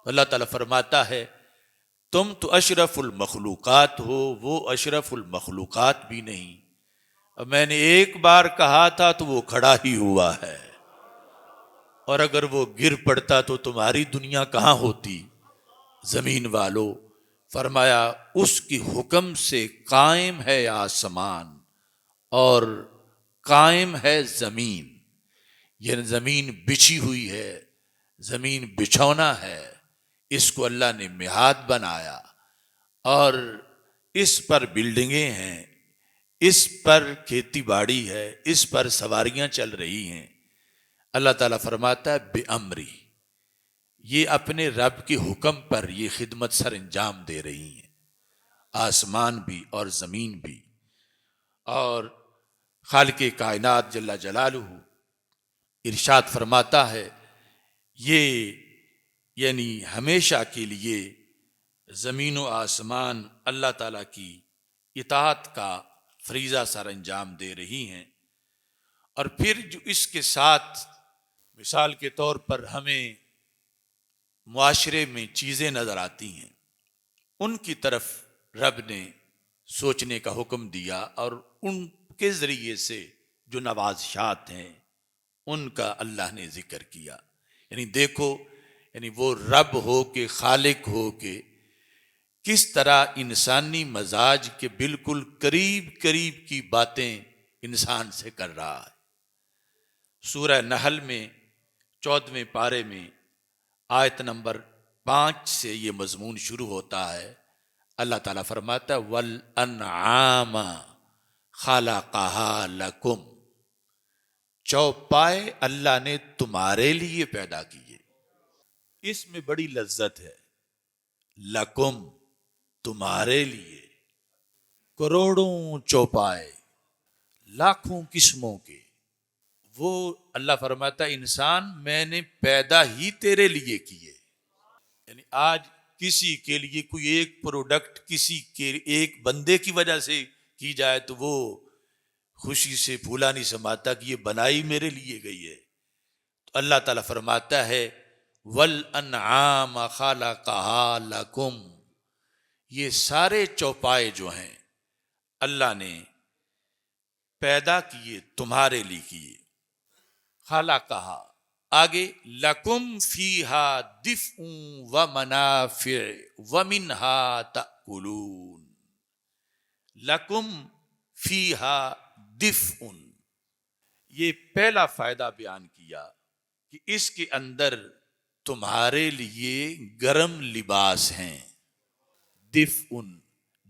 اللہ تعالیٰ فرماتا ہے تم تو اشرف المخلوقات ہو، وہ اشرف المخلوقات بھی نہیں. اب میں نے ایک بار کہا تھا تو وہ کھڑا ہی ہوا ہے، اور اگر وہ گر پڑتا تو تمہاری دنیا کہاں ہوتی زمین والو. فرمایا اس کی حکم سے قائم ہے آسمان اور قائم ہے زمین. یہ زمین بچھی ہوئی ہے، زمین بچھونا ہے، اس کو اللہ نے مہاد بنایا، اور اس پر بلڈنگیں ہیں، اس پر کھیتی باڑی ہے، اس پر سواریاں چل رہی ہیں. اللہ تعالیٰ فرماتا ہے بِأَمْرِ، یہ اپنے رب کے حکم پر یہ خدمت سر انجام دے رہی ہیں، آسمان بھی اور زمین بھی. اور خالق کائنات جل جلالہ ارشاد فرماتا ہے یہ یعنی ہمیشہ کے لیے زمین و آسمان اللہ تعالیٰ کی اطاعت کا فریضہ سر انجام دے رہی ہیں. اور پھر جو اس کے ساتھ مثال کے طور پر ہمیں معاشرے میں چیزیں نظر آتی ہیں، ان کی طرف رب نے سوچنے کا حکم دیا، اور ان کے ذریعے سے جو نوازشات ہیں ان کا اللہ نے ذکر کیا. یعنی دیکھو، یعنی وہ رب ہو کے، خالق ہو کے کس طرح انسانی مزاج کے بالکل قریب قریب کی باتیں انسان سے کر رہا ہے. سورہ نحل میں 14ویں پارے میں آیت نمبر 5 سے یہ مضمون شروع ہوتا ہے. اللہ تعالیٰ فرماتا ہے وَالْأَنْعَامَ خَلَقَهَا لَكُمْ، چوپائے اللہ نے تمہارے لیے پیدا کیے. اس میں بڑی لذت ہے. لکم، تمہارے لیے، کروڑوں چوپائے، لاکھوں قسموں کے. وہ اللہ فرماتا ہے انسان میں نے پیدا ہی تیرے لیے کیے. یعنی آج کسی کے لیے کوئی ایک پروڈکٹ کسی کے ایک بندے کی وجہ سے کی جائے تو وہ خوشی سے پھولا نہیں سماتا کہ یہ بنائی میرے لیے گئی ہے. تو اللہ تعالیٰ فرماتا ہے وَالْأَنْعَامَ خَلَقَهَا لَكُمْ، یہ سارے چوپائے جو ہیں اللہ نے پیدا کیے تمہارے لیے کیے. خَلَقَهَا آگے لَكُمْ فِيهَا دِفْءٌ وَمَنَافِعُ وَمِنْهَا تَأْكُلُونَ. لَكُمْ فِيهَا دِفْءٌ، یہ پہلا فائدہ بیان کیا کہ اس کے اندر تمہارے لیے گرم لباس ہیں. دفء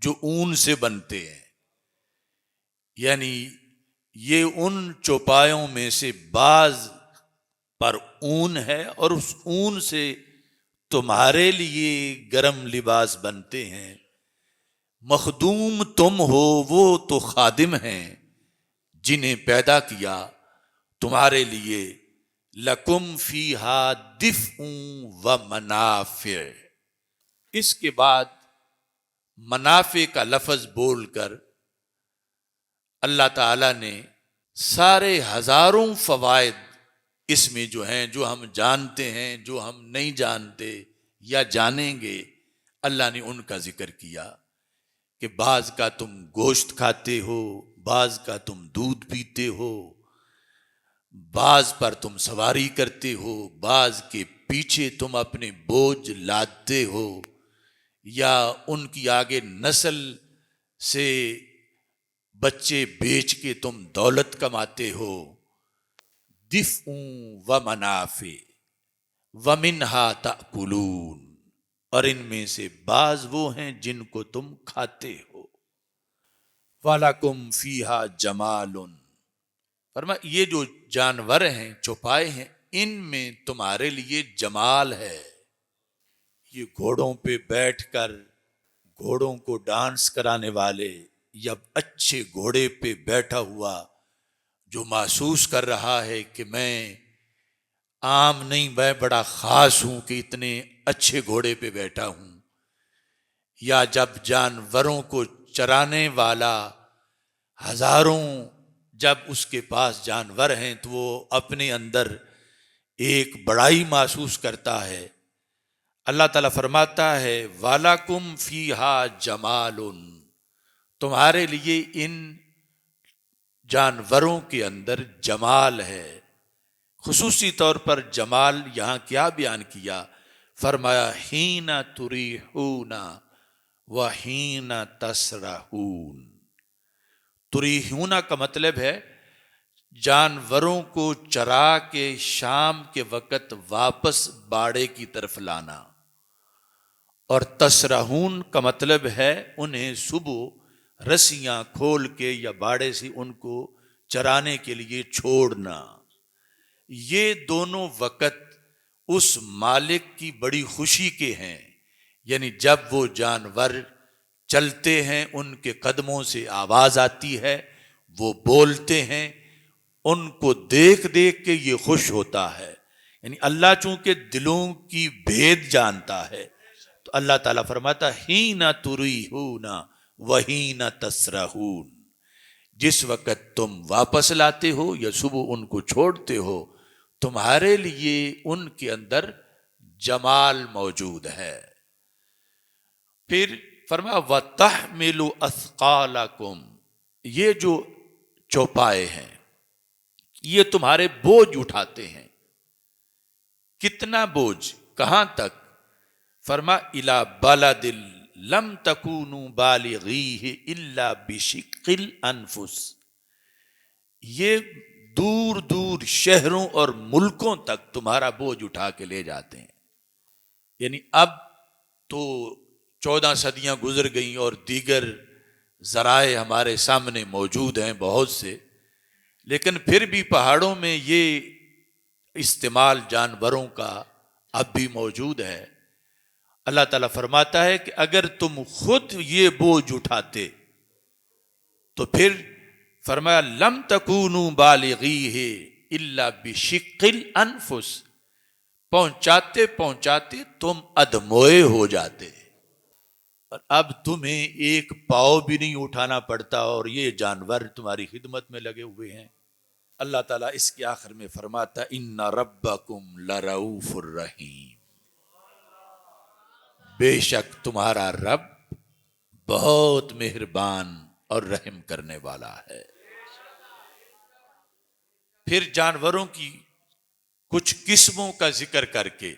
جو اون سے بنتے ہیں، یعنی یہ ان چوپایوں میں سے بعض پر اون ہے، اور اس اون سے تمہارے لیے گرم لباس بنتے ہیں۔ مخدوم تم ہو، وہ تو خادم ہیں جنہیں پیدا کیا تمہارے لیے۔ لکم فیہا دفء و منافع۔ اس کے بعد منافع کا لفظ بول کر اللہ تعالی نے سارے ہزاروں فوائد اس میں جو ہیں، جو ہم جانتے ہیں، جو ہم نہیں جانتے یا جانیں گے، اللہ نے ان کا ذکر کیا کہ بعض کا تم گوشت کھاتے ہو، بعض کا تم دودھ پیتے ہو، بعض پر تم سواری کرتے ہو، بعض کے پیچھے تم اپنے بوجھ لادتے ہو، یا ان کی آگے نسل سے بچے بیچ کے تم دولت کماتے ہو۔ دفء و منافع ومنہا تأکلون، اور ان میں سے بعض وہ ہیں جن کو تم کھاتے ہو۔ وَلَكُمْ فِيهَا جَمَالٌ، فرمایا یہ جو جانور ہیں چوپائے ہیں، ان میں تمہارے لیے جمال ہے۔ یہ گھوڑوں پہ بیٹھ کر گھوڑوں کو ڈانس کرانے والے، یا اچھے گھوڑے پہ بیٹھا ہوا جو محسوس کر رہا ہے کہ میں عام نہیں، میں بڑا خاص ہوں کہ اتنے اچھے گھوڑے پہ بیٹھا ہوں، یا جب جانوروں کو چرانے والا ہزاروں جب اس کے پاس جانور ہیں تو وہ اپنے اندر ایک بڑائی محسوس کرتا ہے۔ اللہ تعالیٰ فرماتا ہے وَلَكُمْ فِيهَا جَمَالٌ، تمہارے لیے ان جانوروں کے اندر جمال ہے۔ خصوصی طور پر جمال یہاں کیا بیان کیا؟ فرمایا حین تریحون وحین تسرحون۔ تریحون کا مطلب ہے جانوروں کو چرا کے شام کے وقت واپس باڑے کی طرف لانا، اور تسرحون کا مطلب ہے انہیں صبح رسیاں کھول کے یا باڑے سے ان کو چرانے کے لیے چھوڑنا۔ یہ دونوں وقت اس مالک کی بڑی خوشی کے ہیں، یعنی جب وہ جانور چلتے ہیں ان کے قدموں سے آواز آتی ہے، وہ بولتے ہیں، ان کو دیکھ دیکھ کے یہ خوش ہوتا ہے۔ یعنی اللہ چونکہ دلوں کی بھید جانتا ہے، تو اللہ تعالیٰ فرماتا حین تریحون وحین تسرحون، جس وقت تم واپس لاتے ہو یا صبح ان کو چھوڑتے ہو، تمہارے لیے ان کے اندر جمال موجود ہے۔ پھر فرمایا وَتَحْمِلُ أَثْقَالَكُمْ، یہ جو چوپائے ہیں یہ تمہارے بوجھ اٹھاتے ہیں۔ کتنا بوجھ؟ کہاں تک؟ فرمایا إِلَى بَلَدٍ لَمْ تَكُونُوا بَالِغِيهِ إِلَّا بِشِقِّ الْأَنفُسِ، یہ دور دور شہروں اور ملکوں تک تمہارا بوجھ اٹھا کے لے جاتے ہیں۔ یعنی اب تو 14 صدیاں گزر گئیں اور دیگر ذرائع ہمارے سامنے موجود ہیں بہت سے، لیکن پھر بھی پہاڑوں میں یہ استعمال جانوروں کا اب بھی موجود ہے۔ اللہ تعالیٰ فرماتا ہے کہ اگر تم خود یہ بوجھ اٹھاتے تو پھر فرمایا لم تکونوا بالغیہ الا بشق الانفس، پہنچاتے پہنچاتے تم ادموئے ہو جاتے، اور اب تمہیں ایک پاؤ بھی نہیں اٹھانا پڑتا اور یہ جانور تمہاری خدمت میں لگے ہوئے ہیں۔ اللہ تعالیٰ اس کے آخر میں فرماتا ان ربکم لرؤوف الرحیم، بے شک تمہارا رب بہت مہربان اور رحم کرنے والا ہے۔ پھر جانوروں کی کچھ قسموں کا ذکر کر کے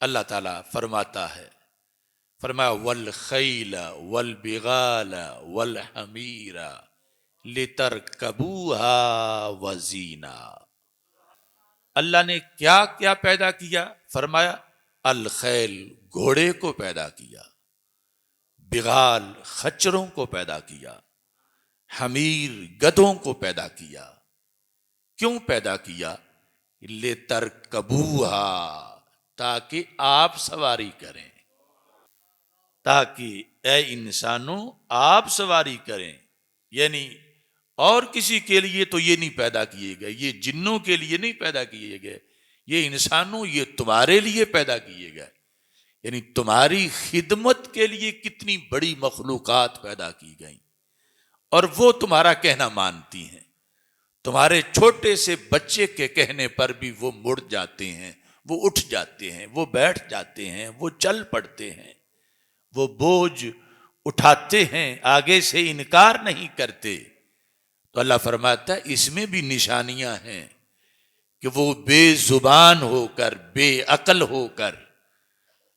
اللہ تعالیٰ فرماتا ہے، فرمایا والخیل والبغال والحمیر لترکبوها وزینا۔ اللہ نے کیا کیا پیدا کیا؟ فرمایا الخیل گھوڑے کو پیدا کیا، بغال خچروں کو پیدا کیا، حمیر گدھوں کو پیدا کیا۔ کیوں پیدا کیا؟ لِتَرْكَبُوهَا، تاکہ آپ سواری کریں، تاکہ اے انسانوں آپ سواری کریں. یعنی اور کسی کے لیے تو یہ نہیں پیدا کیے گئے، یہ جنوں کے لیے نہیں پیدا کیے گئے، یہ انسانوں یہ تمہارے لیے پیدا کیے گئے. یعنی تمہاری خدمت کے لیے کتنی بڑی مخلوقات پیدا کی گئیں اور وہ تمہارا کہنا مانتی ہیں. تمہارے چھوٹے سے بچے کے کہنے پر بھی وہ مڑ جاتے ہیں، وہ اٹھ جاتے ہیں، وہ بیٹھ جاتے ہیں، وہ چل پڑتے ہیں، وہ بوجھ اٹھاتے ہیں، آگے سے انکار نہیں کرتے. تو اللہ فرماتا ہے اس میں بھی نشانیاں ہیں کہ وہ بے زبان ہو کر، بے عقل ہو کر،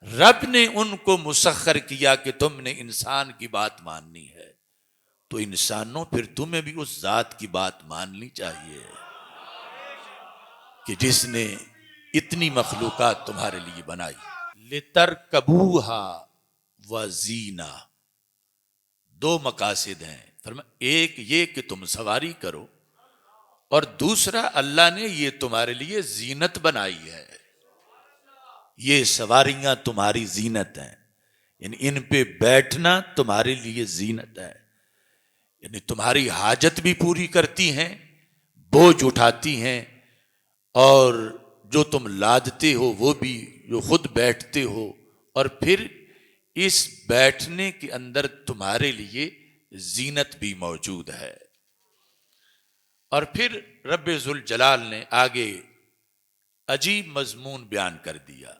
رب نے ان کو مسخر کیا کہ تم نے انسان کی بات ماننی ہے، تو انسانوں پھر تمہیں بھی اس ذات کی بات ماننی چاہیے کہ جس نے اتنی مخلوقات تمہارے لیے بنائی. لِتَرْكَبُوهَا وَزِینَةً، دو مقاصد ہیں. ایک یہ کہ تم سواری کرو، اور دوسرا اللہ نے یہ تمہارے لیے زینت بنائی ہے. یہ سواریاں تمہاری زینت ہیں، یعنی ان پہ بیٹھنا تمہارے لیے زینت ہے. یعنی تمہاری حاجت بھی پوری کرتی ہیں، بوجھ اٹھاتی ہیں، اور جو تم لادتے ہو وہ بھی، جو خود بیٹھتے ہو، اور پھر اس بیٹھنے کے اندر تمہارے لیے زینت بھی موجود ہے. اور پھر رب ذوالجلال نے آگے عجیب مضمون بیان کر دیا.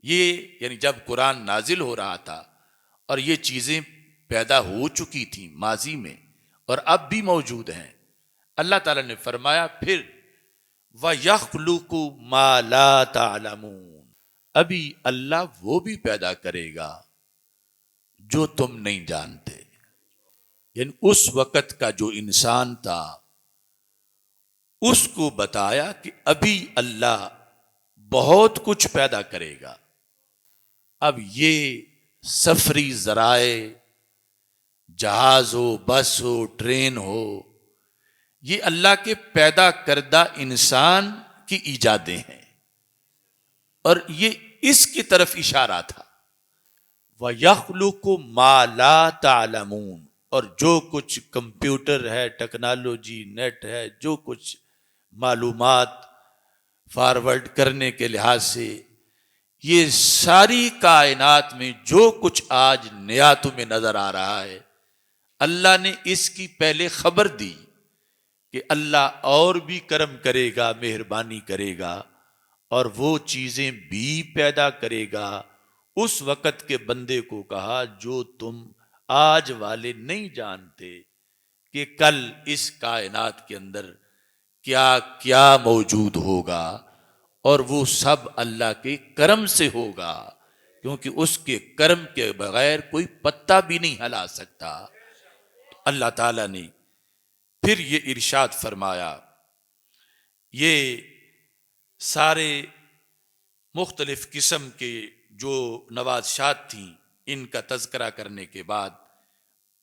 یہ یعنی جب قرآن نازل ہو رہا تھا اور یہ چیزیں پیدا ہو چکی تھیں ماضی میں اور اب بھی موجود ہیں، اللہ تعالیٰ نے فرمایا پھر وَيَخْلُقُ مَا لَا تَعْلَمُونَ، ابھی اللہ وہ بھی پیدا کرے گا جو تم نہیں جانتے. یعنی اس وقت کا جو انسان تھا اس کو بتایا کہ ابھی اللہ بہت کچھ پیدا کرے گا. اب یہ سفری ذرائع، جہاز ہو، بس ہو، ٹرین ہو، یہ اللہ کے پیدا کردہ انسان کی ایجادیں ہیں، اور یہ اس کی طرف اشارہ تھا. وَيَخْلُقُ مَا لَا تَعْلَمُونَ، اور جو کچھ کمپیوٹر ہے، ٹیکنالوجی، نیٹ ہے، جو کچھ معلومات فارورڈ کرنے کے لحاظ سے، یہ ساری کائنات میں جو کچھ آج نیا تمہیں نظر آ رہا ہے، اللہ نے اس کی پہلے خبر دی کہ اللہ اور بھی کرم کرے گا، مہربانی کرے گا، اور وہ چیزیں بھی پیدا کرے گا. اس وقت کے بندے کو کہا جو تم آج والے نہیں جانتے کہ کل اس کائنات کے اندر کیا کیا موجود ہوگا، اور وہ سب اللہ کے کرم سے ہوگا، کیونکہ اس کے کرم کے بغیر کوئی پتا بھی نہیں ہلا سکتا. اللہ تعالیٰ نے پھر یہ ارشاد فرمایا. یہ سارے مختلف قسم کے جو نوازشات تھیں ان کا تذکرہ کرنے کے بعد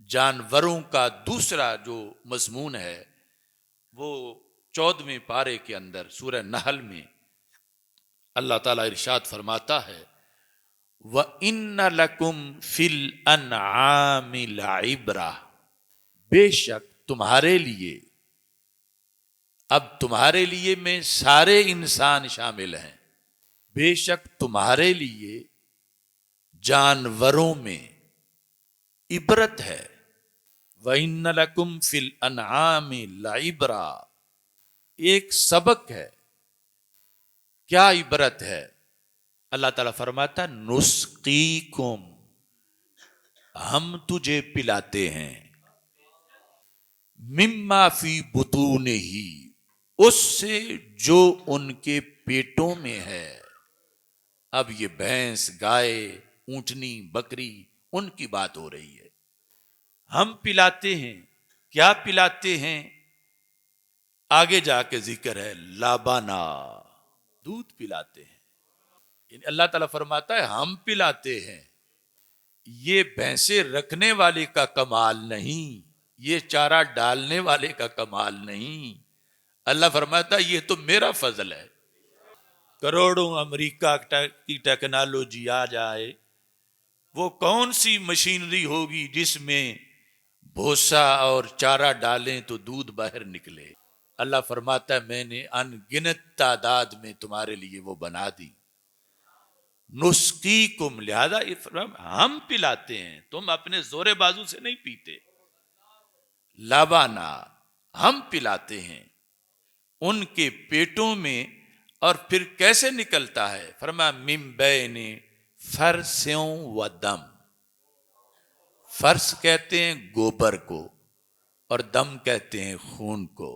جانوروں کا دوسرا جو مضمون ہے وہ 14ویں پارے کے اندر سورہ نحل میں اللہ تعالیٰ ارشاد فرماتا ہے وَإِنَّ لَكُمْ فِي الْأَنْعَامِ لَعِبْرَةً، بے شک تمہارے لیے، اب تمہارے لیے میں سارے انسان شامل ہیں، بے شک تمہارے لیے جانوروں میں عبرت ہے. وَإِنَّ لَكُمْ فِي الْأَنْعَامِ لَعِبْرَةً، ایک سبق ہے. کیا عبرت ہے؟ اللہ تعالیٰ فرماتا نسقیکم، ہم تجھے پلاتے ہیں، مما فی بطونہ، اس سے جو ان کے پیٹوں میں ہے. اب یہ بھینس، گائے، اونٹنی، بکری، ان کی بات ہو رہی ہے. ہم پلاتے ہیں. کیا پلاتے ہیں؟ آگے جا کے ذکر ہے لابانا، دودھ پلاتے ہیں. یعنی اللہ تعالیٰ فرماتا ہے ہم پلاتے ہیں. یہ بھینسیں رکھنے والے کا کمال نہیں، یہ چارہ ڈالنے والے کا کمال نہیں. اللہ فرماتا ہے یہ تو میرا فضل ہے. کروڑوں امریکہ کی ٹیکنالوجی آ جائے، وہ کون سی مشینری ہوگی جس میں بھوسا اور چارہ ڈالیں تو دودھ باہر نکلے؟ اللہ فرماتا ہے میں نے ان گنت تعداد میں تمہارے لیے وہ بنا دی. نسقیکم، لہذا ہم پلاتے ہیں، تم اپنے زور بازو سے نہیں پیتے. لبانا، ہم پلاتے ہیں ان کے پیٹوں میں. اور پھر کیسے نکلتا ہے؟ فرمایا من بین فرثوں و دم. فرث کہتے ہیں گوبر کو اور دم کہتے ہیں خون کو.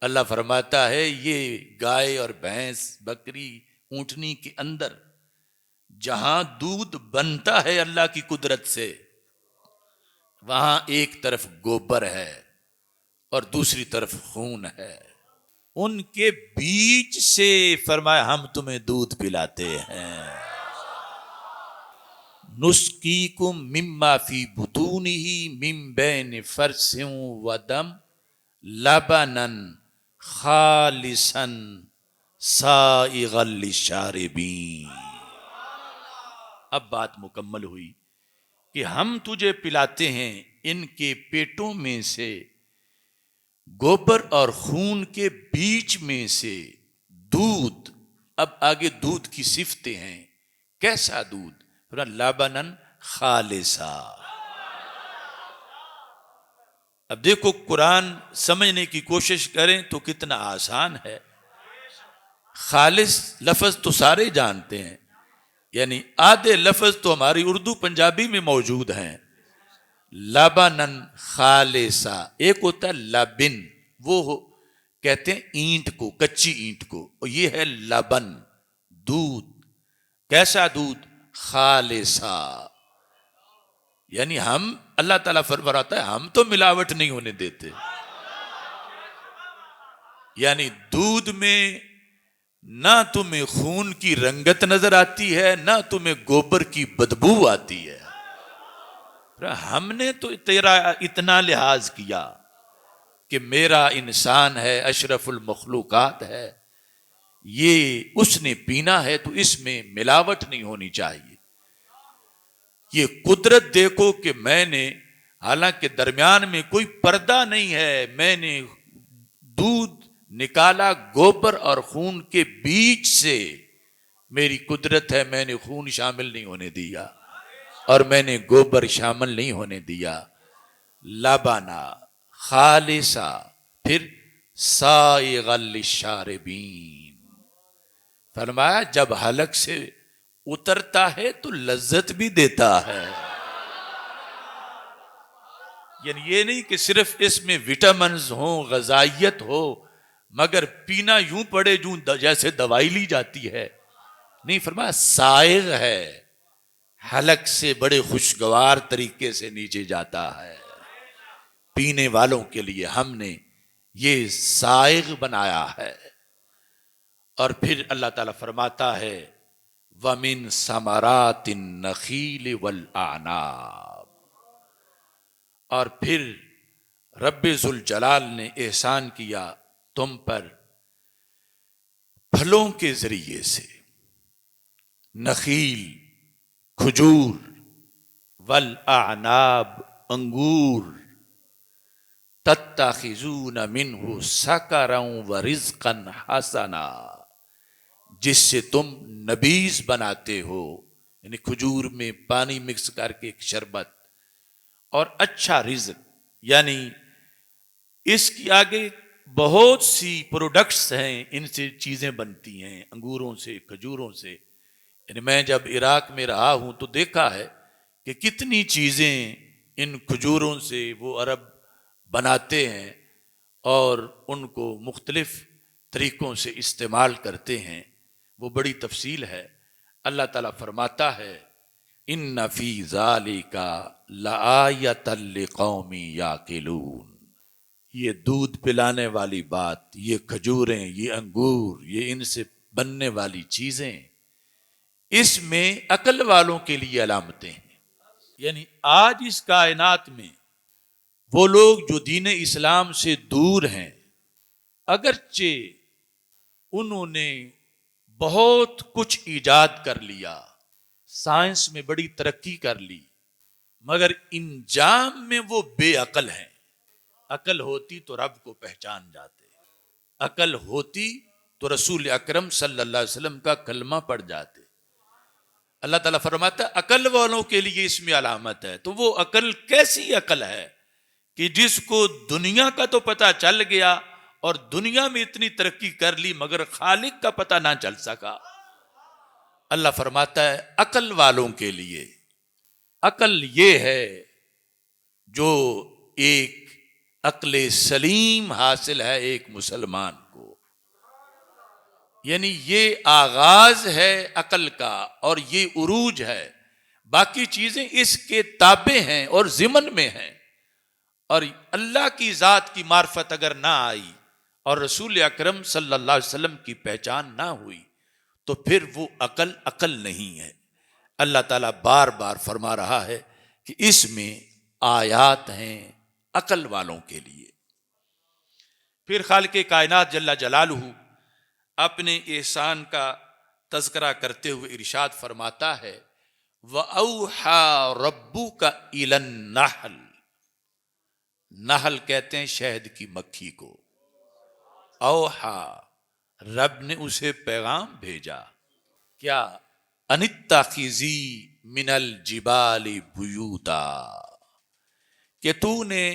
اللہ فرماتا ہے یہ گائے اور بھینس، بکری، اونٹنی کے اندر جہاں دودھ بنتا ہے اللہ کی قدرت سے، وہاں ایک طرف گوبر ہے اور دوسری طرف خون ہے. ان کے بیچ سے فرمایا ہم تمہیں دودھ پلاتے ہیں. نسقیکم مما فی بطونہ من بین فرث و دم لبنا خالصا سائغا للشاربین. اب بات مکمل ہوئی کہ ہم تجھے پلاتے ہیں ان کے پیٹوں میں سے، گوبر اور خون کے بیچ میں سے دودھ. اب آگے دودھ کی صفتیں ہیں. کیسا دودھ؟ لبنن خالصا. اب دیکھو قرآن سمجھنے کی کوشش کریں تو کتنا آسان ہے. خالص لفظ تو سارے جانتے ہیں، یعنی آدھے لفظ تو ہماری اردو پنجابی میں موجود ہیں. لبنن خالصا، ایک ہوتا ہے لبن، وہ کہتے ہیں اینٹ کو، کچی اینٹ کو، اور یہ ہے لبن، دودھ. کیسا دودھ؟ خالصا. یعنی ہم، اللہ تعالیٰ فرماتا ہے ہم تو ملاوٹ نہیں ہونے دیتے. یعنی دودھ میں نہ تمہیں خون کی رنگت نظر آتی ہے، نہ تمہیں گوبر کی بدبو آتی ہے. ہم نے تو تیرا اتنا لحاظ کیا کہ میرا انسان ہے، اشرف المخلوقات ہے، یہ اس نے پینا ہے تو اس میں ملاوٹ نہیں ہونی چاہیے. یہ قدرت دیکھو کہ میں نے، حالانکہ درمیان میں کوئی پردہ نہیں ہے، میں نے دودھ نکالا گوبر اور خون کے بیچ سے. میری قدرت ہے، میں نے خون شامل نہیں ہونے دیا اور میں نے گوبر شامل نہیں ہونے دیا. لبانا خالصا، پھر سائغا للشاربین. فرمایا جب حلق سے اترتا ہے تو لذت بھی دیتا ہے. یعنی یہ نہیں کہ صرف اس میں وٹامنز ہوں، غذائیت ہو، مگر پینا یوں پڑے جیسے دوائی لی جاتی ہے. نہیں، فرمایا سائغ ہے، حلق سے بڑے خوشگوار طریقے سے نیچے جاتا ہے. پینے والوں کے لیے ہم نے یہ سائغ بنایا ہے. اور پھر اللہ تعالیٰ فرماتا ہے وَمِن ثَمَرَاتِ النَّخِيلِ وَالْأَعْنَابِ. اور پھر رب ذوالجلال نے احسان کیا تم پر پھلوں کے ذریعے سے. نخیل کھجور، والاعناب انگور، تتخذون منہ سکرا ورزقا حسنا، جس سے تم نبیذ بناتے ہو، یعنی کھجور میں پانی مکس کر کے ایک شربت، اور اچھا رزق. یعنی اس کی آگے بہت سی پروڈکٹس ہیں، ان سے چیزیں بنتی ہیں، انگوروں سے، کھجوروں سے. یعنی میں جب عراق میں رہا ہوں تو دیکھا ہے کہ کتنی چیزیں ان کھجوروں سے وہ عرب بناتے ہیں اور ان کو مختلف طریقوں سے استعمال کرتے ہیں. وہ بڑی تفصیل ہے. اللہ تعالیٰ فرماتا ہے ان فی ذالک لآیۃ لقوم یعقلون. یہ دودھ پلانے والی بات، یہ کھجوریں، یہ انگور، یہ ان سے بننے والی چیزیں، اس میں عقل والوں کے لیے علامتیں ہیں. یعنی آج اس کائنات میں وہ لوگ جو دین اسلام سے دور ہیں، اگرچہ انہوں نے بہت کچھ ایجاد کر لیا، سائنس میں بڑی ترقی کر لی، مگر انجام میں وہ بے عقل ہیں۔ عقل ہوتی تو رب کو پہچان جاتے، عقل ہوتی تو رسول اکرم صلی اللہ علیہ وسلم کا کلمہ پڑھ جاتے۔ اللہ تعالیٰ فرماتا ہے عقل والوں کے لیے اس میں علامت ہے۔ تو وہ عقل کیسی عقل ہے کہ جس کو دنیا کا تو پتہ چل گیا اور دنیا میں اتنی ترقی کر لی مگر خالق کا پتہ نہ چل سکا۔ اللہ فرماتا ہے عقل والوں کے لیے، عقل یہ ہے جو ایک عقل سلیم حاصل ہے ایک مسلمان کو، یعنی یہ آغاز ہے عقل کا اور یہ عروج ہے، باقی چیزیں اس کے تابع ہیں اور ضمن میں ہیں۔ اور اللہ کی ذات کی معرفت اگر نہ آئی اور رسول اکرم صلی اللہ علیہ وسلم کی پہچان نہ ہوئی تو پھر وہ عقل نہیں ہے۔ اللہ تعالیٰ بار بار فرما رہا ہے کہ اس میں آیات ہیں عقل والوں کے لیے۔ پھر خالق کائنات جل جلالہ اپنے احسان کا تذکرہ کرتے ہوئے ارشاد فرماتا ہے وَأَوْحَى رَبُّكَ إِلَى النَّحْلِ، نحل کہتے ہیں شہد کی مکھی کو۔ اوحا، رب نے اسے پیغام بھیجا، کیا؟ ان اتخذی من الجبال بیوتا، کہ تو نے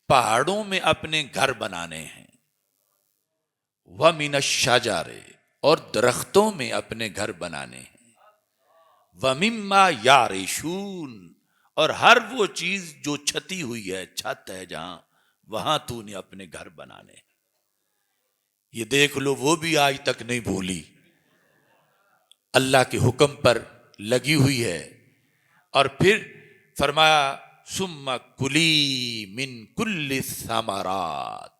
پہاڑوں میں اپنے گھر بنانے ہیں، وَمِنَ الشَّجَرِ، اور درختوں میں اپنے گھر بنانے ہیں، وَمِمَّا يَعْرِشُونَ، اور ہر وہ چیز جو چھتی ہوئی ہے، چھت ہے جہاں، وہاں تو نے اپنے گھر بنانے ہیں۔ یہ دیکھ لو وہ بھی آج تک نہیں بھولی، اللہ کے حکم پر لگی ہوئی ہے۔ اور پھر فرمایا ثم کلی من کل الثمرات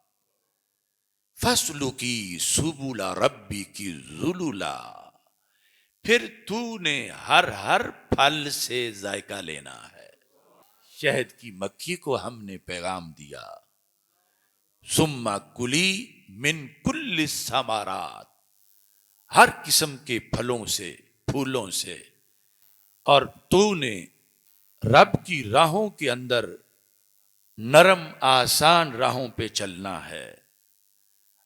فاسلکی سبل ربک ذللا، پھر تو نے ہر پھل سے ذائقہ لینا ہے۔ شہد کی مکھی کو ہم نے پیغام دیا ثم کلی من کل الثمرات، ہر قسم کے پھلوں سے، پھولوں سے، اور تو نے رب کی راہوں کے اندر نرم آسان راہوں پہ چلنا ہے۔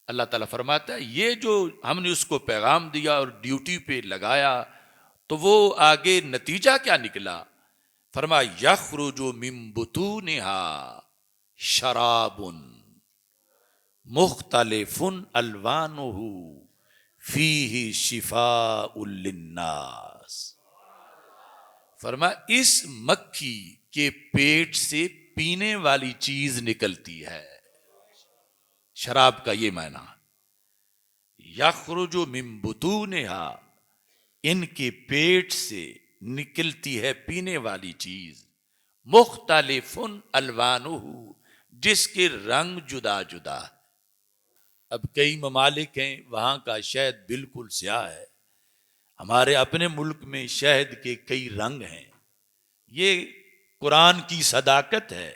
اللہ تعالیٰ فرماتا ہے یہ جو ہم نے اس کو پیغام دیا اور ڈیوٹی پہ لگایا تو وہ آگے نتیجہ کیا نکلا؟ فرمایا یخرج من بطونها شراب مختلف الوانہ فیہ شفاء للناس، فرمایا اس مکھی کے پیٹ سے پینے والی چیز نکلتی ہے۔ شراب کا یہ معنی یخرج من بطونها، ان کے پیٹ سے نکلتی ہے پینے والی چیز، مختلف الوانہ، جس کے رنگ جدا جدا ہے۔ اب کئی ممالک ہیں وہاں کا شہد بالکل سیاہ ہے، ہمارے اپنے ملک میں شہد کے کئی رنگ ہیں۔ یہ قرآن کی صداقت ہے،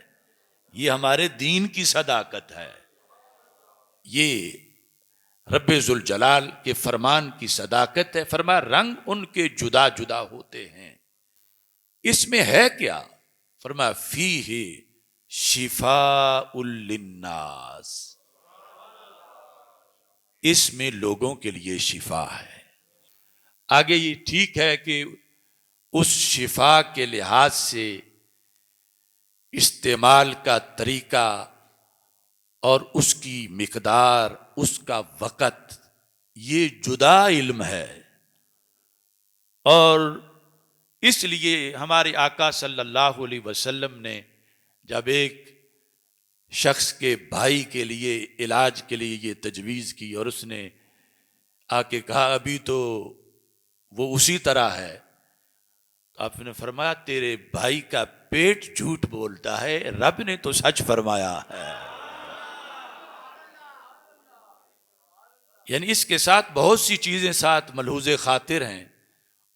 یہ ہمارے دین کی صداقت ہے، یہ رب ذوالجلال کے فرمان کی صداقت ہے۔ فرمایا رنگ ان کے جدا جدا ہوتے ہیں، اس میں ہے کیا؟ فرمایا فیہ شفاء للناس، اس میں لوگوں کے لیے شفا ہے۔ آگے یہ ٹھیک ہے کہ اس شفا کے لحاظ سے استعمال کا طریقہ اور اس کی مقدار، اس کا وقت، یہ جدا علم ہے، اور اس لیے ہمارے آقا صلی اللہ علیہ وسلم نے جب ایک شخص کے بھائی کے لیے علاج کے لیے یہ تجویز کی اور اس نے آ کے کہا ابھی تو وہ اسی طرح ہے، تو آپ نے فرمایا تیرے بھائی کا پیٹ جھوٹ بولتا ہے، رب نے تو سچ فرمایا ہے۔ یعنی اس کے ساتھ بہت سی چیزیں ساتھ ملحوظ خاطر ہیں،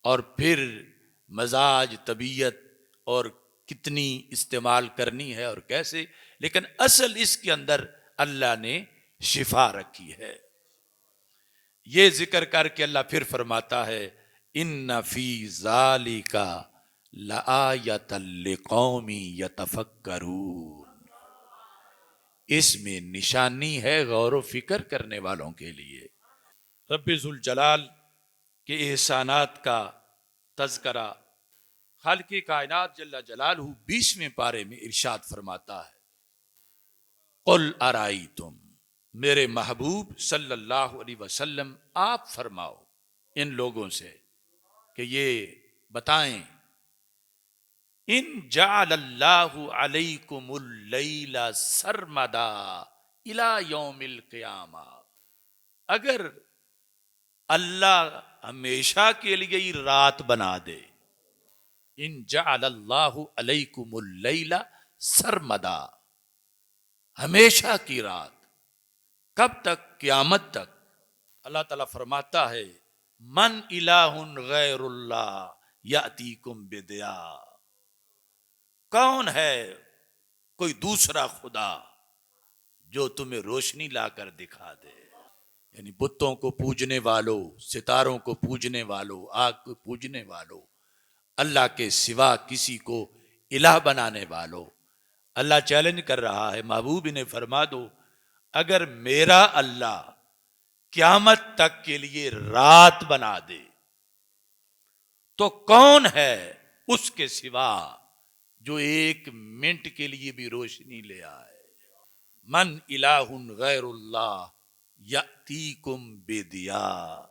اور پھر مزاج، طبیعت اور کتنی استعمال کرنی ہے اور کیسے، لیکن اصل اس کے اندر اللہ نے شفا رکھی ہے۔ یہ ذکر کر کے اللہ پھر فرماتا ہے ان فی ذالک لآیۃ لقوم یتفکرون، اس میں نشانی ہے غور و فکر کرنے والوں کے لیے۔ رب ذوالجلال کے احسانات کا تذکرہ خالق کائنات جل جلالہ 20ویں پارے میں ارشاد فرماتا ہے، قل ارائیتم، میرے محبوب صلی اللہ علیہ وسلم آپ فرماؤ ان لوگوں سے کہ یہ بتائیں، ان جعل اللہ علیکم اللیل سرمدا الی یوم القیامہ، اگر اللہ ہمیشہ کے لیے ہی رات بنا دے، ان جعل اللہ علیکم اللیل سرمدا، ہمیشہ کی رات، کب تک؟ قیامت تک۔ اللہ تعالیٰ فرماتا ہے من الہ غیر اللہ یاتیکم بدیاء، کون ہے کوئی دوسرا خدا جو تمہیں روشنی لا کر دکھا دے؟ یعنی بتوں کو پوجنے والوں، ستاروں کو پوجنے والوں، آگ کو پوجنے والوں، اللہ کے سوا کسی کو الہ بنانے والوں، اللہ چیلنج کر رہا ہے محبوب انہیں فرما دو اگر میرا اللہ قیامت تک کے لیے رات بنا دے تو کون ہے اس کے سوا جو 1 منٹ کے لیے بھی روشنی لے آئے؟ من الہ غیر اللہ یاتیکم بدیاء،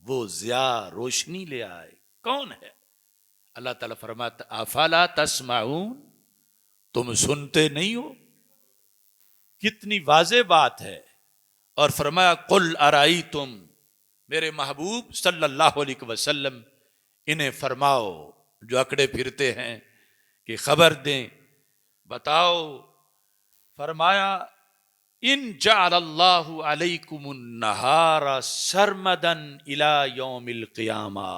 وہ ضیاء روشنی لے آئے، کون ہے؟ اللہ تعالیٰ فرماتا افلا تسمعون، تم سنتے نہیں ہو؟ کتنی واضح بات ہے۔ اور فرمایا قل ارائیتم، میرے محبوب صلی اللہ علیہ وسلم انہیں فرماؤ جو اکڑے پھرتے ہیں کہ خبر دیں، بتاؤ۔ فرمایا ان جعل اللہ علیکم النہار سرمدا الی یوم القیامہ،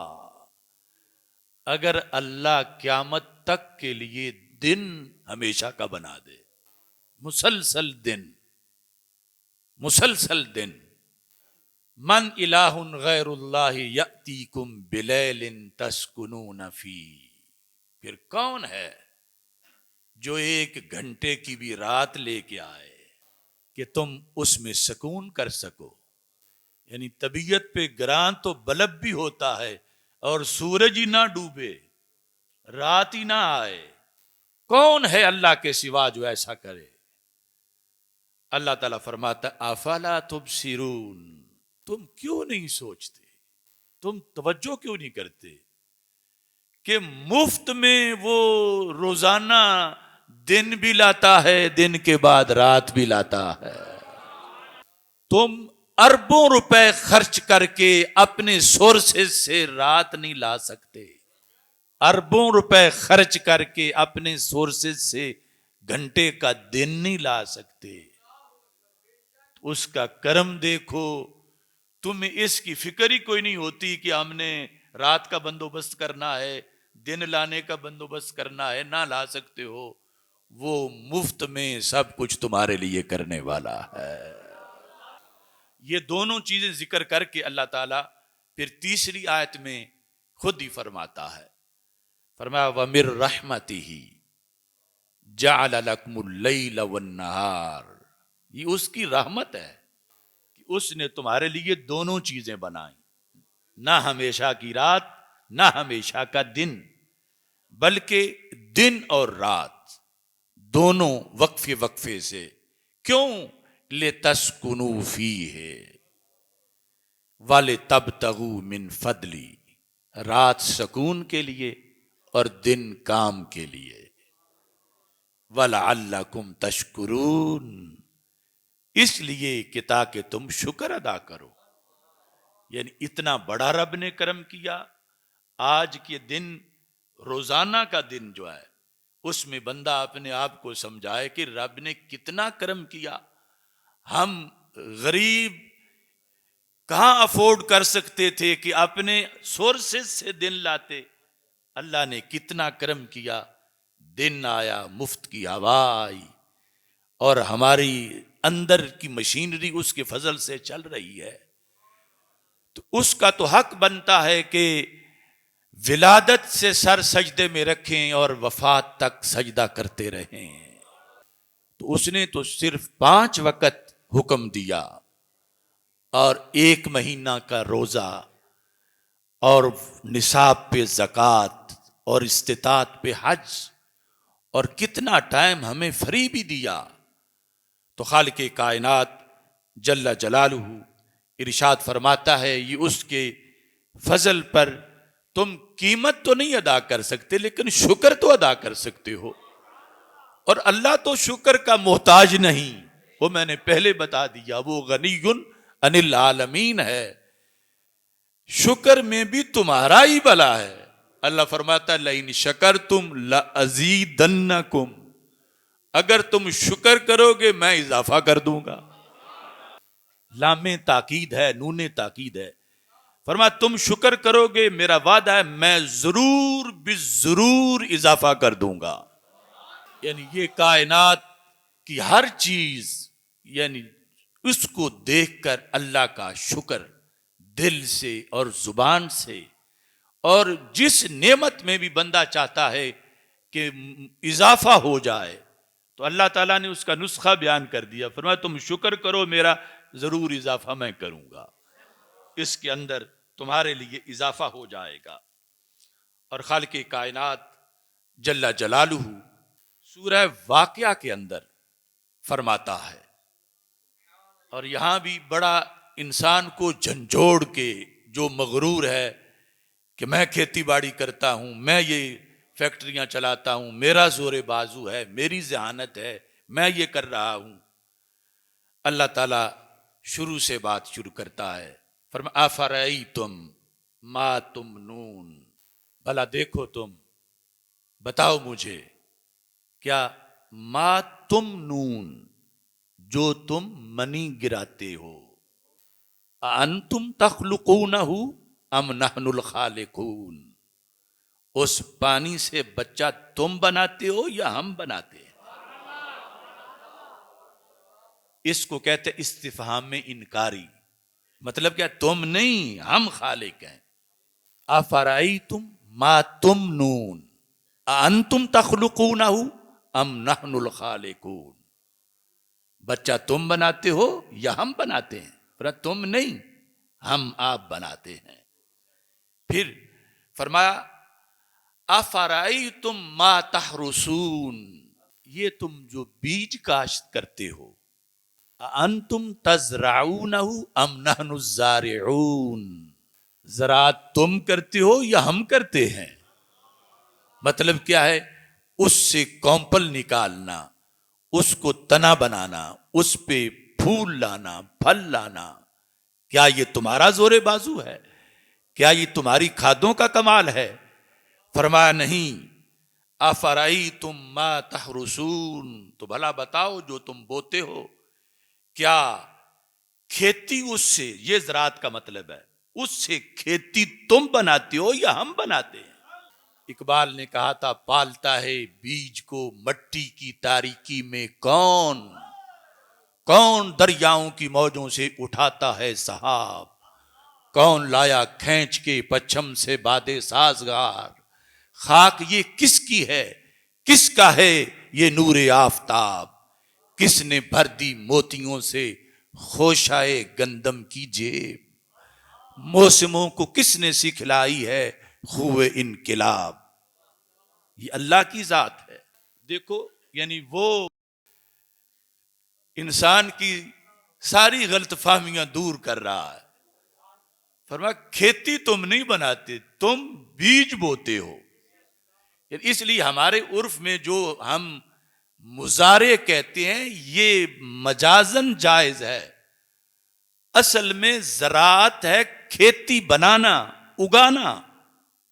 اگر اللہ قیامت تک کے لیے دن ہمیشہ کا بنا دے، مسلسل دن، مسلسل دن، من الہ غیر اللہ یاتیکم بلیل تسکنون فیہ، پھر کون ہے جو 1 گھنٹے کی بھی رات لے کے آئے کہ تم اس میں سکون کر سکو؟ یعنی طبیعت پہ گران تو بلب بھی ہوتا ہے اور سورج ہی نہ ڈوبے، رات ہی نہ آئے، کون ہے اللہ کے سوا جو ایسا کرے؟ اللہ تعالیٰ فرماتا افلا تبصرون، تم کیوں نہیں سوچتے، تم توجہ کیوں نہیں کرتے کہ مفت میں وہ روزانہ دن بھی لاتا ہے، دن کے بعد رات بھی لاتا ہے۔ تم اربوں روپے خرچ کر کے اپنے سورسز سے رات نہیں لا سکتے، اربوں روپے خرچ کر کے اپنے سورسز سے گھنٹے کا دن نہیں لا سکتے۔ اس کا کرم دیکھو، تمہیں اس کی فکر ہی کوئی نہیں ہوتی کہ ہم نے رات کا بندوبست کرنا ہے، دن لانے کا بندوبست کرنا ہے، نہ لا سکتے ہو۔ وہ مفت میں سب کچھ تمہارے لیے کرنے والا ہے۔ یہ دونوں چیزیں ذکر کر کے اللہ تعالیٰ پھر تیسری آیت میں خود ہی فرماتا ہے، فرمایا وَمِن رَحْمَتِهِ جَعَلَ لَكُمُ اللَّيْلَ وَالنَّهَارَ، یہ اس کی رحمت ہے کہ اس نے تمہارے لیے دونوں چیزیں بنائیں، نہ ہمیشہ کی رات نہ ہمیشہ کا دن، بلکہ دن اور رات دونوں وقفے وقفے سے۔ کیوں؟ لِتَسْكُنُوا فِيهِ وَلِتَبْتَغُوا مِنْ فَضْلِهِ، رات سکون کے لیے اور دن کام کے لیے۔ وَلَعَلَّكُمْ تَشْكُرُونَ، اس لیے کہ تاکہ تم شکر ادا کرو۔ یعنی اتنا بڑا رب نے کرم کیا، آج کے دن روزانہ کا دن جو ہے اس میں بندہ اپنے آپ کو سمجھائے کہ رب نے کتنا کرم کیا۔ ہم غریب کہاں افورڈ کر سکتے تھے کہ اپنے سورسز سے دن لاتے، اللہ نے کتنا کرم کیا، دن آیا، مفت کی ہوا آئی، اور ہماری اندر کی مشینری اس کے فضل سے چل رہی ہے۔ تو اس کا تو حق بنتا ہے کہ ولادت سے سر سجدے میں رکھیں اور وفات تک سجدہ کرتے رہیں. تو اس نے تو صرف 5 وقت حکم دیا اور 1 مہینہ کا روزہ اور نصاب پہ زکوٰۃ اور استطاعت پہ حج اور کتنا ٹائم ہمیں فری بھی دیا. تو خالق کائنات جل جلالہ ارشاد فرماتا ہے یہ اس کے فضل پر تم قیمت تو نہیں ادا کر سکتے لیکن شکر تو ادا کر سکتے ہو. اور اللہ تو شکر کا محتاج نہیں، وہ میں نے پہلے بتا دیا، وہ غنی عن العالمین ہے. شکر میں بھی تمہارا ہی بھلا ہے. اللہ فرماتا ہے لئن شکرتم لازیدنکم، اگر تم شکر کرو گے میں اضافہ کر دوں گا. لام تاکید ہے، نون تاکید ہے. فرمایا تم شکر کرو گے میرا وعدہ ہے میں ضرور بالضرور اضافہ کر دوں گا. یعنی یہ کائنات کی ہر چیز یعنی اس کو دیکھ کر اللہ کا شکر دل سے اور زبان سے، اور جس نعمت میں بھی بندہ چاہتا ہے کہ اضافہ ہو جائے تو اللہ تعالیٰ نے اس کا نسخہ بیان کر دیا. فرمایا تم شکر کرو میرا ضرور اضافہ میں کروں گا، اس کے اندر تمہارے لیے اضافہ ہو جائے گا. اور خالق کائنات جل جلالہ سورہ واقعہ کے اندر فرماتا ہے، اور یہاں بھی بڑا انسان کو جھنجھوڑ کے جو مغرور ہے کہ میں کھیتی باڑی کرتا ہوں، میں یہ فیکٹریاں چلاتا ہوں، میرا زور بازو ہے، میری ذہانت ہے، میں یہ کر رہا ہوں. اللہ تعالیٰ شروع سے بات شروع کرتا ہے. فرمایا افرأیتم ما تمنون، بھلا دیکھو تم، بتاؤ مجھے کیا ما تمنون جو تم منی گراتے ہو، انتم تخلقونہ ام نحن الخالقون، اس پانی سے بچہ تم بناتے ہو یا ہم بناتے ہیں؟ اس کو کہتے استفہام میں انکاری، مطلب کیا تم نہیں ہم خالق ہیں. افرأیتم ما تمنون انتم تخلقونہ ام نحن الخالقون، بچہ تم بناتے ہو یا ہم بناتے ہیں؟ پر تم نہیں ہم آپ بناتے ہیں. پھر فرمایا افرأیتم ما تحرثون، یہ تم جو بیج کاشت کرتے ہو، انتم تزرعونہ ام نحن الزارعون، زراعت تم کرتے ہو یا ہم کرتے ہیں؟ مطلب کیا ہے؟ اس سے کومپل نکالنا، اس کو تنا بنانا، اس پہ پھول لانا، پھل لانا، کیا یہ تمہارا زور بازو ہے؟ کیا یہ تمہاری کھادوں کا کمال ہے؟ فرمایا نہیں. افرأیتم ما تحرثون، تو بھلا بتاؤ جو تم بوتے ہو، کیا کھیتی اس سے، یہ زراعت کا مطلب ہے، اس سے کھیتی تم بناتے ہو یا ہم بناتے ہیں؟ اقبال نے کہا تھا پالتا ہے بیج کو مٹی کی تاریکی میں کون، کون دریاؤں کی موجوں سے اٹھاتا ہے سحاب، کون لایا کھینچ کے پچھم سے بادے سازگار، خاک یہ کس کی ہے، کس کا ہے یہ نور آفتاب، کس نے بھر دی موتیوں سے خوشائے گندم کی جیب، موسموں کو کس نے سکھلائی ہے خوب انقلاب. یہ اللہ کی ذات ہے. دیکھو یعنی وہ انسان کی ساری غلط فہمیاں دور کر رہا ہے. فرمایا کھیتی تم نہیں بناتے، تم بیج بوتے ہو. اس لیے ہمارے عرف میں جو ہم مزارع کہتے ہیں یہ مجازن جائز ہے، اصل میں زراعت ہے کھیتی بنانا، اگانا،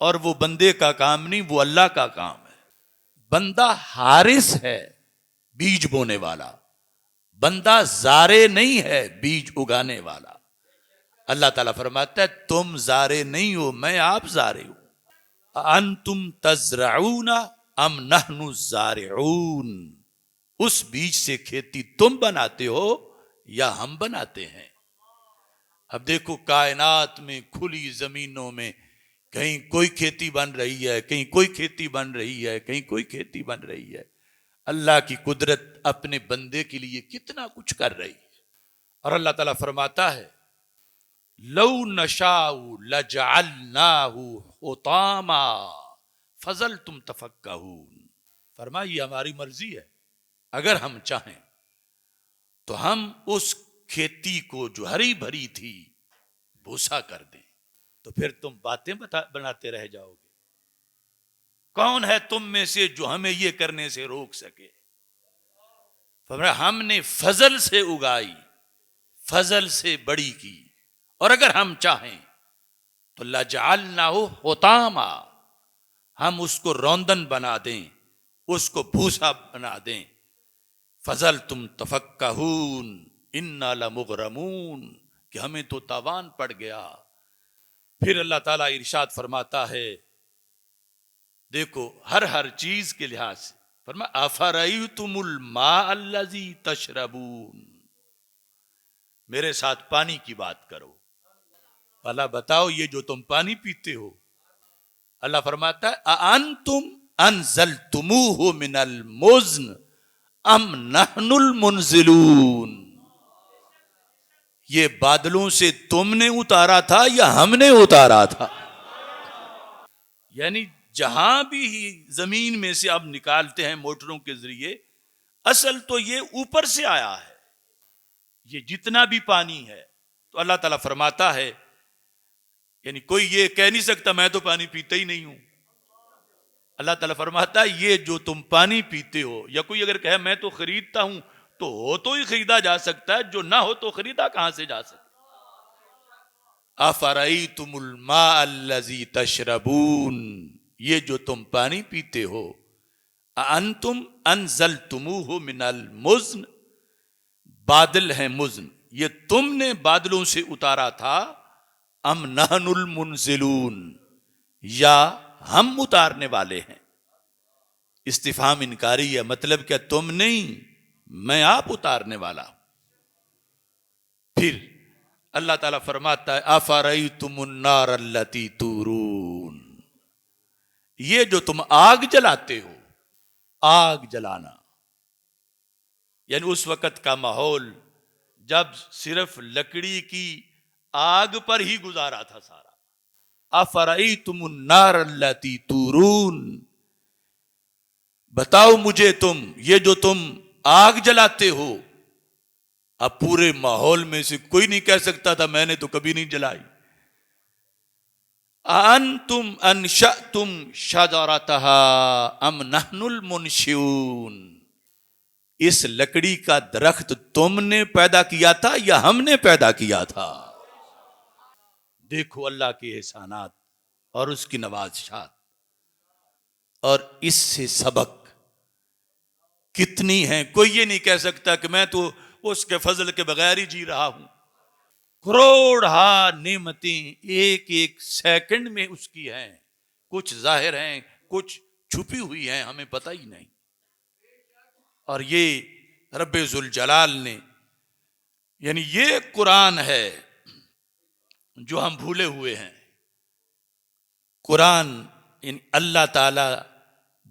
اور وہ بندے کا کام نہیں، وہ اللہ کا کام ہے. بندہ حارث ہے بیج بونے والا، بندہ زارع نہیں ہے بیج اگانے والا. اللہ تعالیٰ فرماتا ہے تم زارع نہیں ہو، میں آپ زارع ہوں. انتم تزرعون ام نحن الزارعون، اس بیج سے کھیتی تم بناتے ہو یا ہم بناتے ہیں؟ اب دیکھو کائنات میں کھلی زمینوں میں کہیں کوئی کھیتی بن رہی ہے، کہیں کوئی کھیتی بن رہی ہے، کہیں کوئی کھیتی بن رہی ہے۔ اللہ کی قدرت اپنے بندے کے لیے کتنا کچھ کر رہی ہے۔ اور اللہ تعالیٰ فرماتا ہے لو نشاء لجعلناہ حطاما فظلتم تفکہون، فرمایا یہ ہماری مرضی ہے، اگر ہم چاہیں تو ہم اس کھیتی کو جو ہری بھری تھی بھوسا کر دیں، تو پھر تم باتیں بناتے رہ جاؤ گے۔ کون ہے تم میں سے جو ہمیں یہ کرنے سے روک سکے؟ فرمایا ہم نے فضل سے اگائی، فضل سے بڑی کی، اور اگر ہم چاہیں تو لجعلناہ حطاما، ہم اس کو روندن بنا دیں، اس کو بھوسا بنا دیں۔ فضل تم تفکہون انا لمغرمون، کہ ہمیں تو تاوان پڑ گیا۔ پھر اللہ تعالیٰ ارشاد فرماتا ہے، دیکھو ہر چیز کے لحاظ سے، فرمایا افرأیتم الماء الذی تشربون، میرے ساتھ پانی کی بات کرو، اللہ بتاؤ یہ جو تم پانی پیتے ہو، اللہ فرماتا ہے اانتم انزلتموہ من المزن ام نحن المنزلون، یہ بادلوں سے تم نے اتارا تھا یا ہم نے اتارا تھا؟ یعنی جہاں بھی زمین میں سے اب نکالتے ہیں موٹروں کے ذریعے، اصل تو یہ اوپر سے آیا ہے، یہ جتنا بھی پانی ہے۔ تو اللہ تعالیٰ فرماتا ہے، یعنی کوئی یہ کہہ نہیں سکتا میں تو پانی پیتا ہی نہیں ہوں۔ اللہ تعالیٰ فرماتا ہے یہ جو تم پانی پیتے ہو، یا کوئی اگر کہے میں تو خریدتا ہوں، تو ہو تو ہی خریدا جا سکتا ہے، جو نہ ہو تو خریدا کہاں سے جا سکتا؟ افرأیتم الماء الذی تشربون، یہ جو تم پانی پیتے ہو، انتم انزلتموہ من المزن، بادل ہیں مزن، یہ تم نے بادلوں سے اتارا تھا، ام نحن المنزلون، یا ہم اتارنے والے ہیں۔ استفہام انکاری ہے، مطلب کیا تم نہیں، میں آپ اتارنے والا۔ پھر اللہ تعالیٰ فرماتا ہے افرأیتم النار التی تورون، یہ جو تم آگ جلاتے ہو، آگ جلانا یعنی اس وقت کا ماحول جب صرف لکڑی کی آگ پر ہی گزارا تھا سارا۔ افرأیتم النار التی تورون، بتاؤ مجھے تم یہ جو تم آگ جلاتے ہو، اب پورے ماحول میں سے کوئی نہیں کہہ سکتا تھا میں نے تو کبھی نہیں جلائی۔ انتم انشأتم شجرتها ام نحن المنشئون، اس لکڑی کا درخت تم نے پیدا کیا تھا یا ہم نے پیدا کیا تھا؟ دیکھو اللہ کے احسانات اور اس کی نوازشات، اور اس سے سبق کتنی ہیں۔ کوئی یہ نہیں کہہ سکتا کہ میں تو اس کے فضل کے بغیر ہی جی رہا ہوں۔ کروڑ ہا نعمتیں ایک ایک سیکنڈ میں اس کی ہیں، کچھ ظاہر ہیں کچھ چھپی ہوئی ہیں، ہمیں پتہ ہی نہیں۔ اور یہ رب ذوالجلال نے، یعنی یہ قرآن ہے جو ہم بھولے ہوئے ہیں۔ قرآن یعنی اللہ تعالی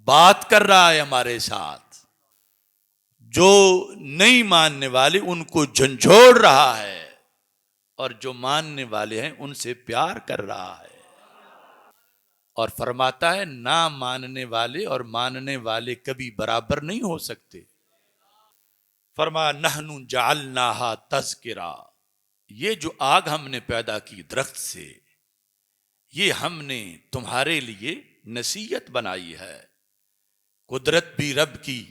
بات کر رہا ہے ہمارے ساتھ، جو نہیں ماننے والے ان کو جھنجھوڑ رہا ہے، اور جو ماننے والے ہیں ان سے پیار کر رہا ہے۔ اور فرماتا ہے نہ ماننے والے اور ماننے والے کبھی برابر نہیں ہو سکتے۔ فرمایا نحن جعلناہا تذکرہ، یہ جو آگ ہم نے پیدا کی درخت سے، یہ ہم نے تمہارے لیے نصیحت بنائی ہے۔ قدرت بھی رب کی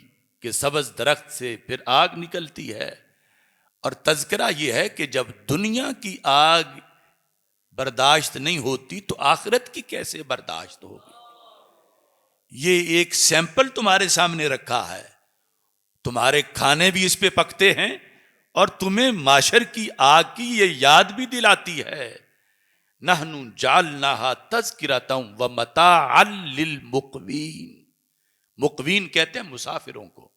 کہ سبز درخت سے پھر آگ نکلتی ہے، اور تذکرہ یہ ہے کہ جب دنیا کی آگ برداشت نہیں ہوتی تو آخرت کی کیسے برداشت ہوگی۔ یہ ایک سیمپل تمہارے سامنے رکھا ہے، تمہارے کھانے بھی اس پہ پکتے ہیں، اور تمہیں معاشر کی آگ کی یہ یاد بھی دلاتی ہے۔ نحن جعلناہا تذکرۃ ومتاعا للمقوین، مقوین کہتے ہیں مسافروں کو،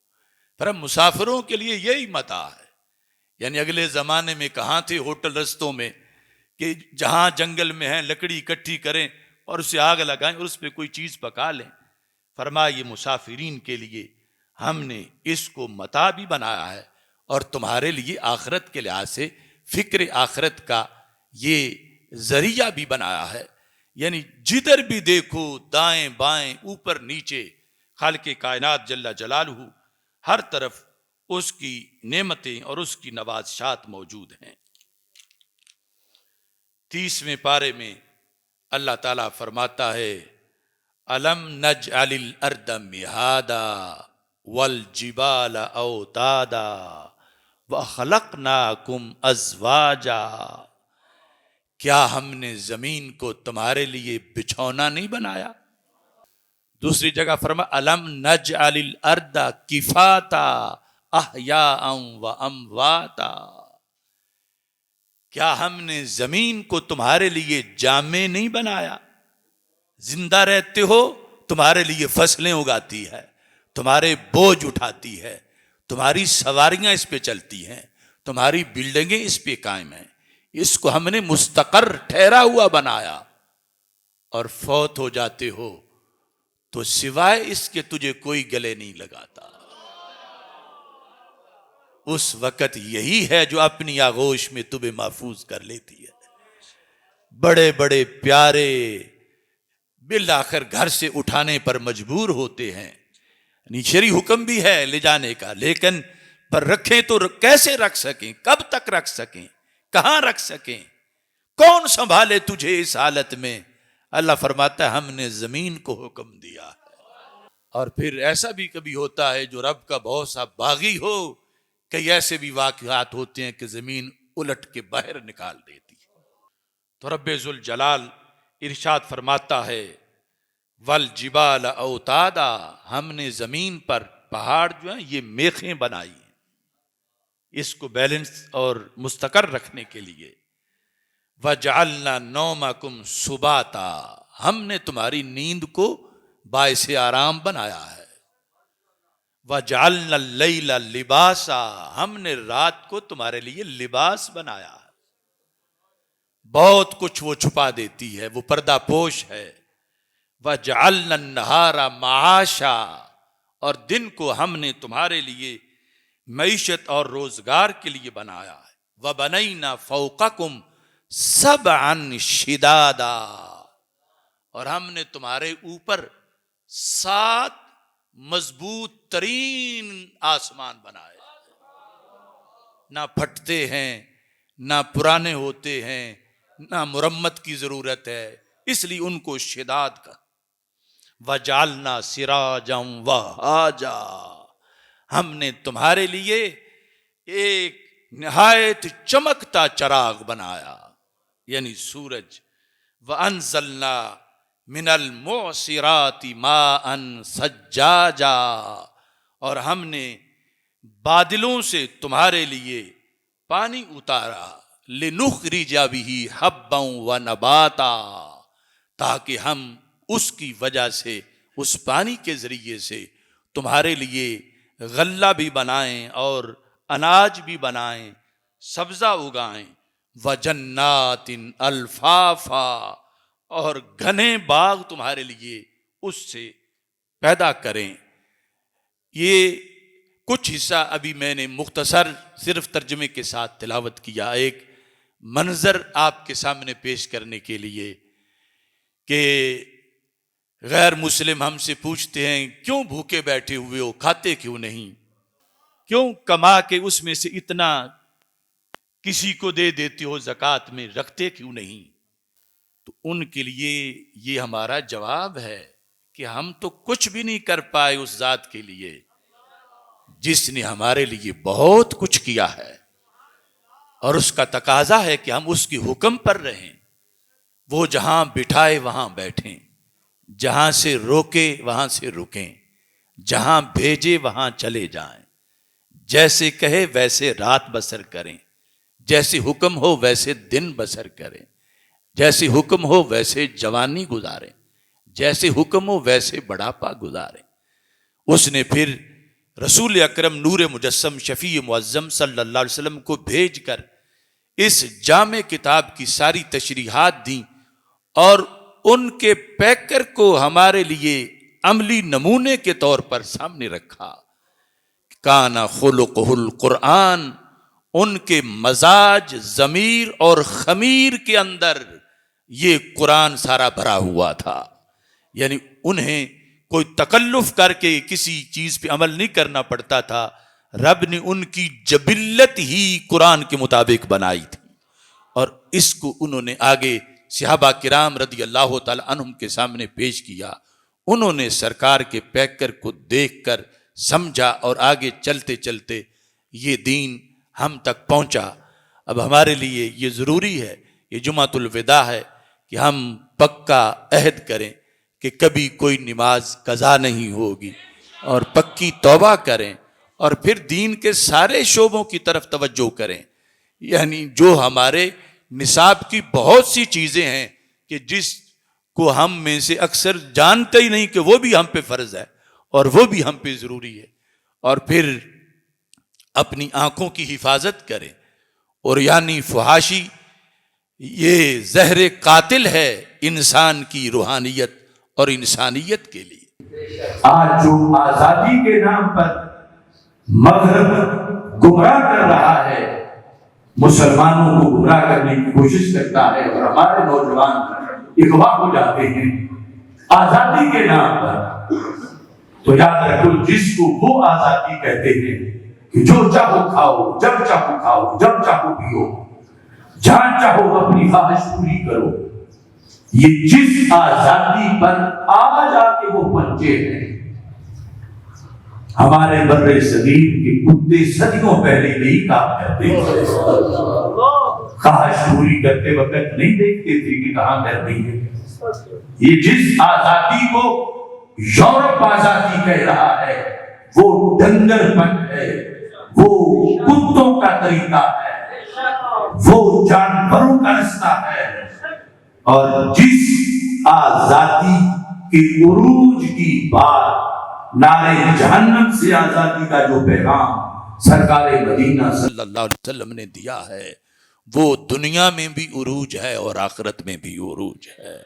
پر مسافروں کے لیے یہی متاع ہے۔ یعنی اگلے زمانے میں کہاں تھے ہوٹل رستوں میں، کہ جہاں جنگل میں ہیں لکڑی اکٹھی کریں اور اسے آگ لگائیں اور اس پہ کوئی چیز پکا لیں. فرمایا یہ مسافرین کے لیے ہم نے اس کو متاع بھی بنایا ہے اور تمہارے لیے آخرت کے لحاظ سے فکر آخرت کا یہ ذریعہ بھی بنایا ہے. یعنی جدھر بھی دیکھو دائیں بائیں اوپر نیچے خالق کائنات جل جلالہ ہر طرف اس کی نعمتیں اور اس کی نوازشات موجود ہیں. 30ویں پارے میں اللہ تعالیٰ فرماتا ہے الم نجعل الارض مہادا والجبال اوتادا وخلقناکم ازواجا. کیا ہم نے زمین کو تمہارے لیے بچھونا نہیں بنایا؟ دوسری جگہ فرمایا الم نجعل الارض کفاتا احیاء و امواتا. کیا ہم نے زمین کو تمہارے لیے جامع نہیں بنایا؟ زندہ رہتے ہو، تمہارے لیے فصلیں اگاتی ہے، تمہارے بوجھ اٹھاتی ہے، تمہاری سواریاں اس پہ چلتی ہیں، تمہاری بلڈنگیں اس پہ قائم ہیں. اس کو ہم نے مستقر ٹھہرا ہوا بنایا. اور فوت ہو جاتے ہو تو سوائے اس کے تجھے کوئی گلے نہیں لگاتا. اس وقت یہی ہے جو اپنی آغوش میں تمہیں محفوظ کر لیتی ہے. بڑے بڑے پیارے بالآخر گھر سے اٹھانے پر مجبور ہوتے ہیں. شرعی حکم بھی ہے لے جانے کا، لیکن پر رکھیں تو کیسے رکھ سکیں، کب تک رکھ سکیں، کہاں رکھ سکیں، کون سنبھالے تجھے اس حالت میں؟ اللہ فرماتا ہے ہم نے زمین کو حکم دیا ہے. اور پھر ایسا بھی کبھی ہوتا ہے جو رب کا بہت سا باغی ہو، کئی ایسے بھی واقعات ہوتے ہیں کہ زمین الٹ کے باہر نکال دیتی ہے. تو رب ذوالجلال ارشاد فرماتا ہے والجبال اوتادا، ہم نے زمین پر پہاڑ جو ہیں یہ میخیں بنائی ہیں اس کو بیلنس اور مستقر رکھنے کے لیے. وجعلنا نومکم سباتا، ہم نے تمہاری نیند کو باعث آرام بنایا ہے. وجعلنا اللیل لباسا، ہم نے رات کو تمہارے لیے لباس بنایا ہے. بہت کچھ وہ چھپا دیتی ہے، وہ پردہ پوش ہے. وجعلنا النہار معاشا، اور دن کو ہم نے تمہارے لیے معیشت اور روزگار کے لیے بنایا ہے. وبنینا فوقکم سبعا شدادا، اور ہم نے تمہارے اوپر 7 مضبوط ترین آسمان بنائے، نہ پھٹتے ہیں، نہ پرانے ہوتے ہیں، نہ مرمت کی ضرورت ہے، اس لیے ان کو شداد کا. وجعلنا سراجا وہاجا، ہم نے تمہارے لیے ایک نہایت چمکتا چراغ بنایا یعنی سورج. وانزلنا من المعصرات ماء ثجاجا، اور ہم نے بادلوں سے تمہارے لیے پانی اتارا. لنخرج به حبا ونباتا، تاکہ ہم اس کی وجہ سے اس پانی کے ذریعے سے تمہارے لیے غلہ بھی بنائیں اور اناج بھی بنائیں، سبزہ اگائیں. وجنات الفافا، اور گھنے باغ تمہارے لیے اس سے پیدا کریں. یہ کچھ حصہ ابھی میں نے مختصر صرف ترجمے کے ساتھ تلاوت کیا، ایک منظر آپ کے سامنے پیش کرنے کے لیے کہ غیر مسلم ہم سے پوچھتے ہیں کیوں بھوکے بیٹھے ہوئے ہو، کھاتے کیوں نہیں، کیوں کما کے اس میں سے اتنا کسی کو دے دیتے ہو، زکوٰۃ میں رکھتے کیوں نہیں؟ تو ان کے لیے یہ ہمارا جواب ہے کہ ہم تو کچھ بھی نہیں کر پائے اس ذات کے لیے جس نے ہمارے لیے بہت کچھ کیا ہے، اور اس کا تقاضا ہے کہ ہم اس کی حکم پر رہیں. وہ جہاں بٹھائے وہاں بیٹھیں، جہاں سے روکے وہاں سے رکیں، جہاں بھیجے وہاں چلے جائیں، جیسے کہے ویسے رات بسر کریں، جیسے حکم ہو ویسے دن بسر کریں، جیسے حکم ہو ویسے جوانی گزاریں، جیسے حکم ہو ویسے بڑھاپا گزاریں. اس نے پھر رسول اکرم نور مجسم شفیع معظم صلی اللہ علیہ وسلم کو بھیج کر اس جامع کتاب کی ساری تشریحات دیں اور ان کے پیکر کو ہمارے لیے عملی نمونے کے طور پر سامنے رکھا۔ کانا خلقہ القرآن، ان کے مزاج، ضمیر اور خمیر کے اندر یہ قرآن سارا بھرا ہوا تھا، یعنی انہیں کوئی تکلف کر کے کسی چیز پہ عمل نہیں کرنا پڑتا تھا، رب نے ان کی جبلت ہی قرآن کے مطابق بنائی تھی، اور اس کو انہوں نے آگے صحابہ کرام رضی اللہ تعالی عنہم کے سامنے پیش کیا۔ انہوں نے سرکار کے پیکر کو دیکھ کر سمجھا اور آگے چلتے چلتے یہ دین ہم تک پہنچا۔ اب ہمارے لیے یہ ضروری ہے، یہ جمعۃ الوداع ہے، کہ ہم پکا عہد کریں کہ کبھی کوئی نماز قضا نہیں ہوگی، اور پکی توبہ کریں، اور پھر دین کے سارے شعبوں کی طرف توجہ کریں۔ یعنی جو ہمارے نصاب کی بہت سی چیزیں ہیں کہ جس کو ہم میں سے اکثر جانتے ہی نہیں کہ وہ بھی ہم پہ فرض ہے اور وہ بھی ہم پہ ضروری ہے، اور پھر اپنی آنکھوں کی حفاظت کریں۔ اور یعنی فحاشی یہ زہر قاتل ہے انسان کی روحانیت اور انسانیت کے لیے۔ آج جو آزادی کے نام پر مغرب گمراہ کر رہا ہے، مسلمانوں کو گمراہ کرنے کی کوشش کرتا ہے، اور ہمارے نوجوان اغوا ہو جاتے ہیں آزادی کے نام پر، تو یاد رکھو جس کو وہ آزادی کہتے ہیں کہ جو چاہو کھاؤ، جب چاہو کھاؤ، جب چاہو پیو، جہاں چاہو اپنی خواہش پوری کرو، یہ جس آزادی پر آج آ کے وہ پہنچے ہیں، ہمارے بر صغیر کے کتے صدیوں پہلے یہی کام کرتے تھے، خواہش پوری کرتے وقت نہیں دیکھتے تھے کہ کہاں کر رہی ہے۔ یہ جس آزادی کو یورپ آزادی کہہ رہا ہے، وہ ڈنگر پن ہے، وہ کتوں کا طریقہ ہے، وہ جانوروں کا رستہ ہے، اور جس آزادی کے عروج کی بات، نعرے جہنم سے آزادی کا جو پیغام سرکار مدینہ صلی اللہ علیہ وسلم نے دیا ہے، وہ دنیا میں بھی عروج ہے اور آخرت میں بھی عروج ہے۔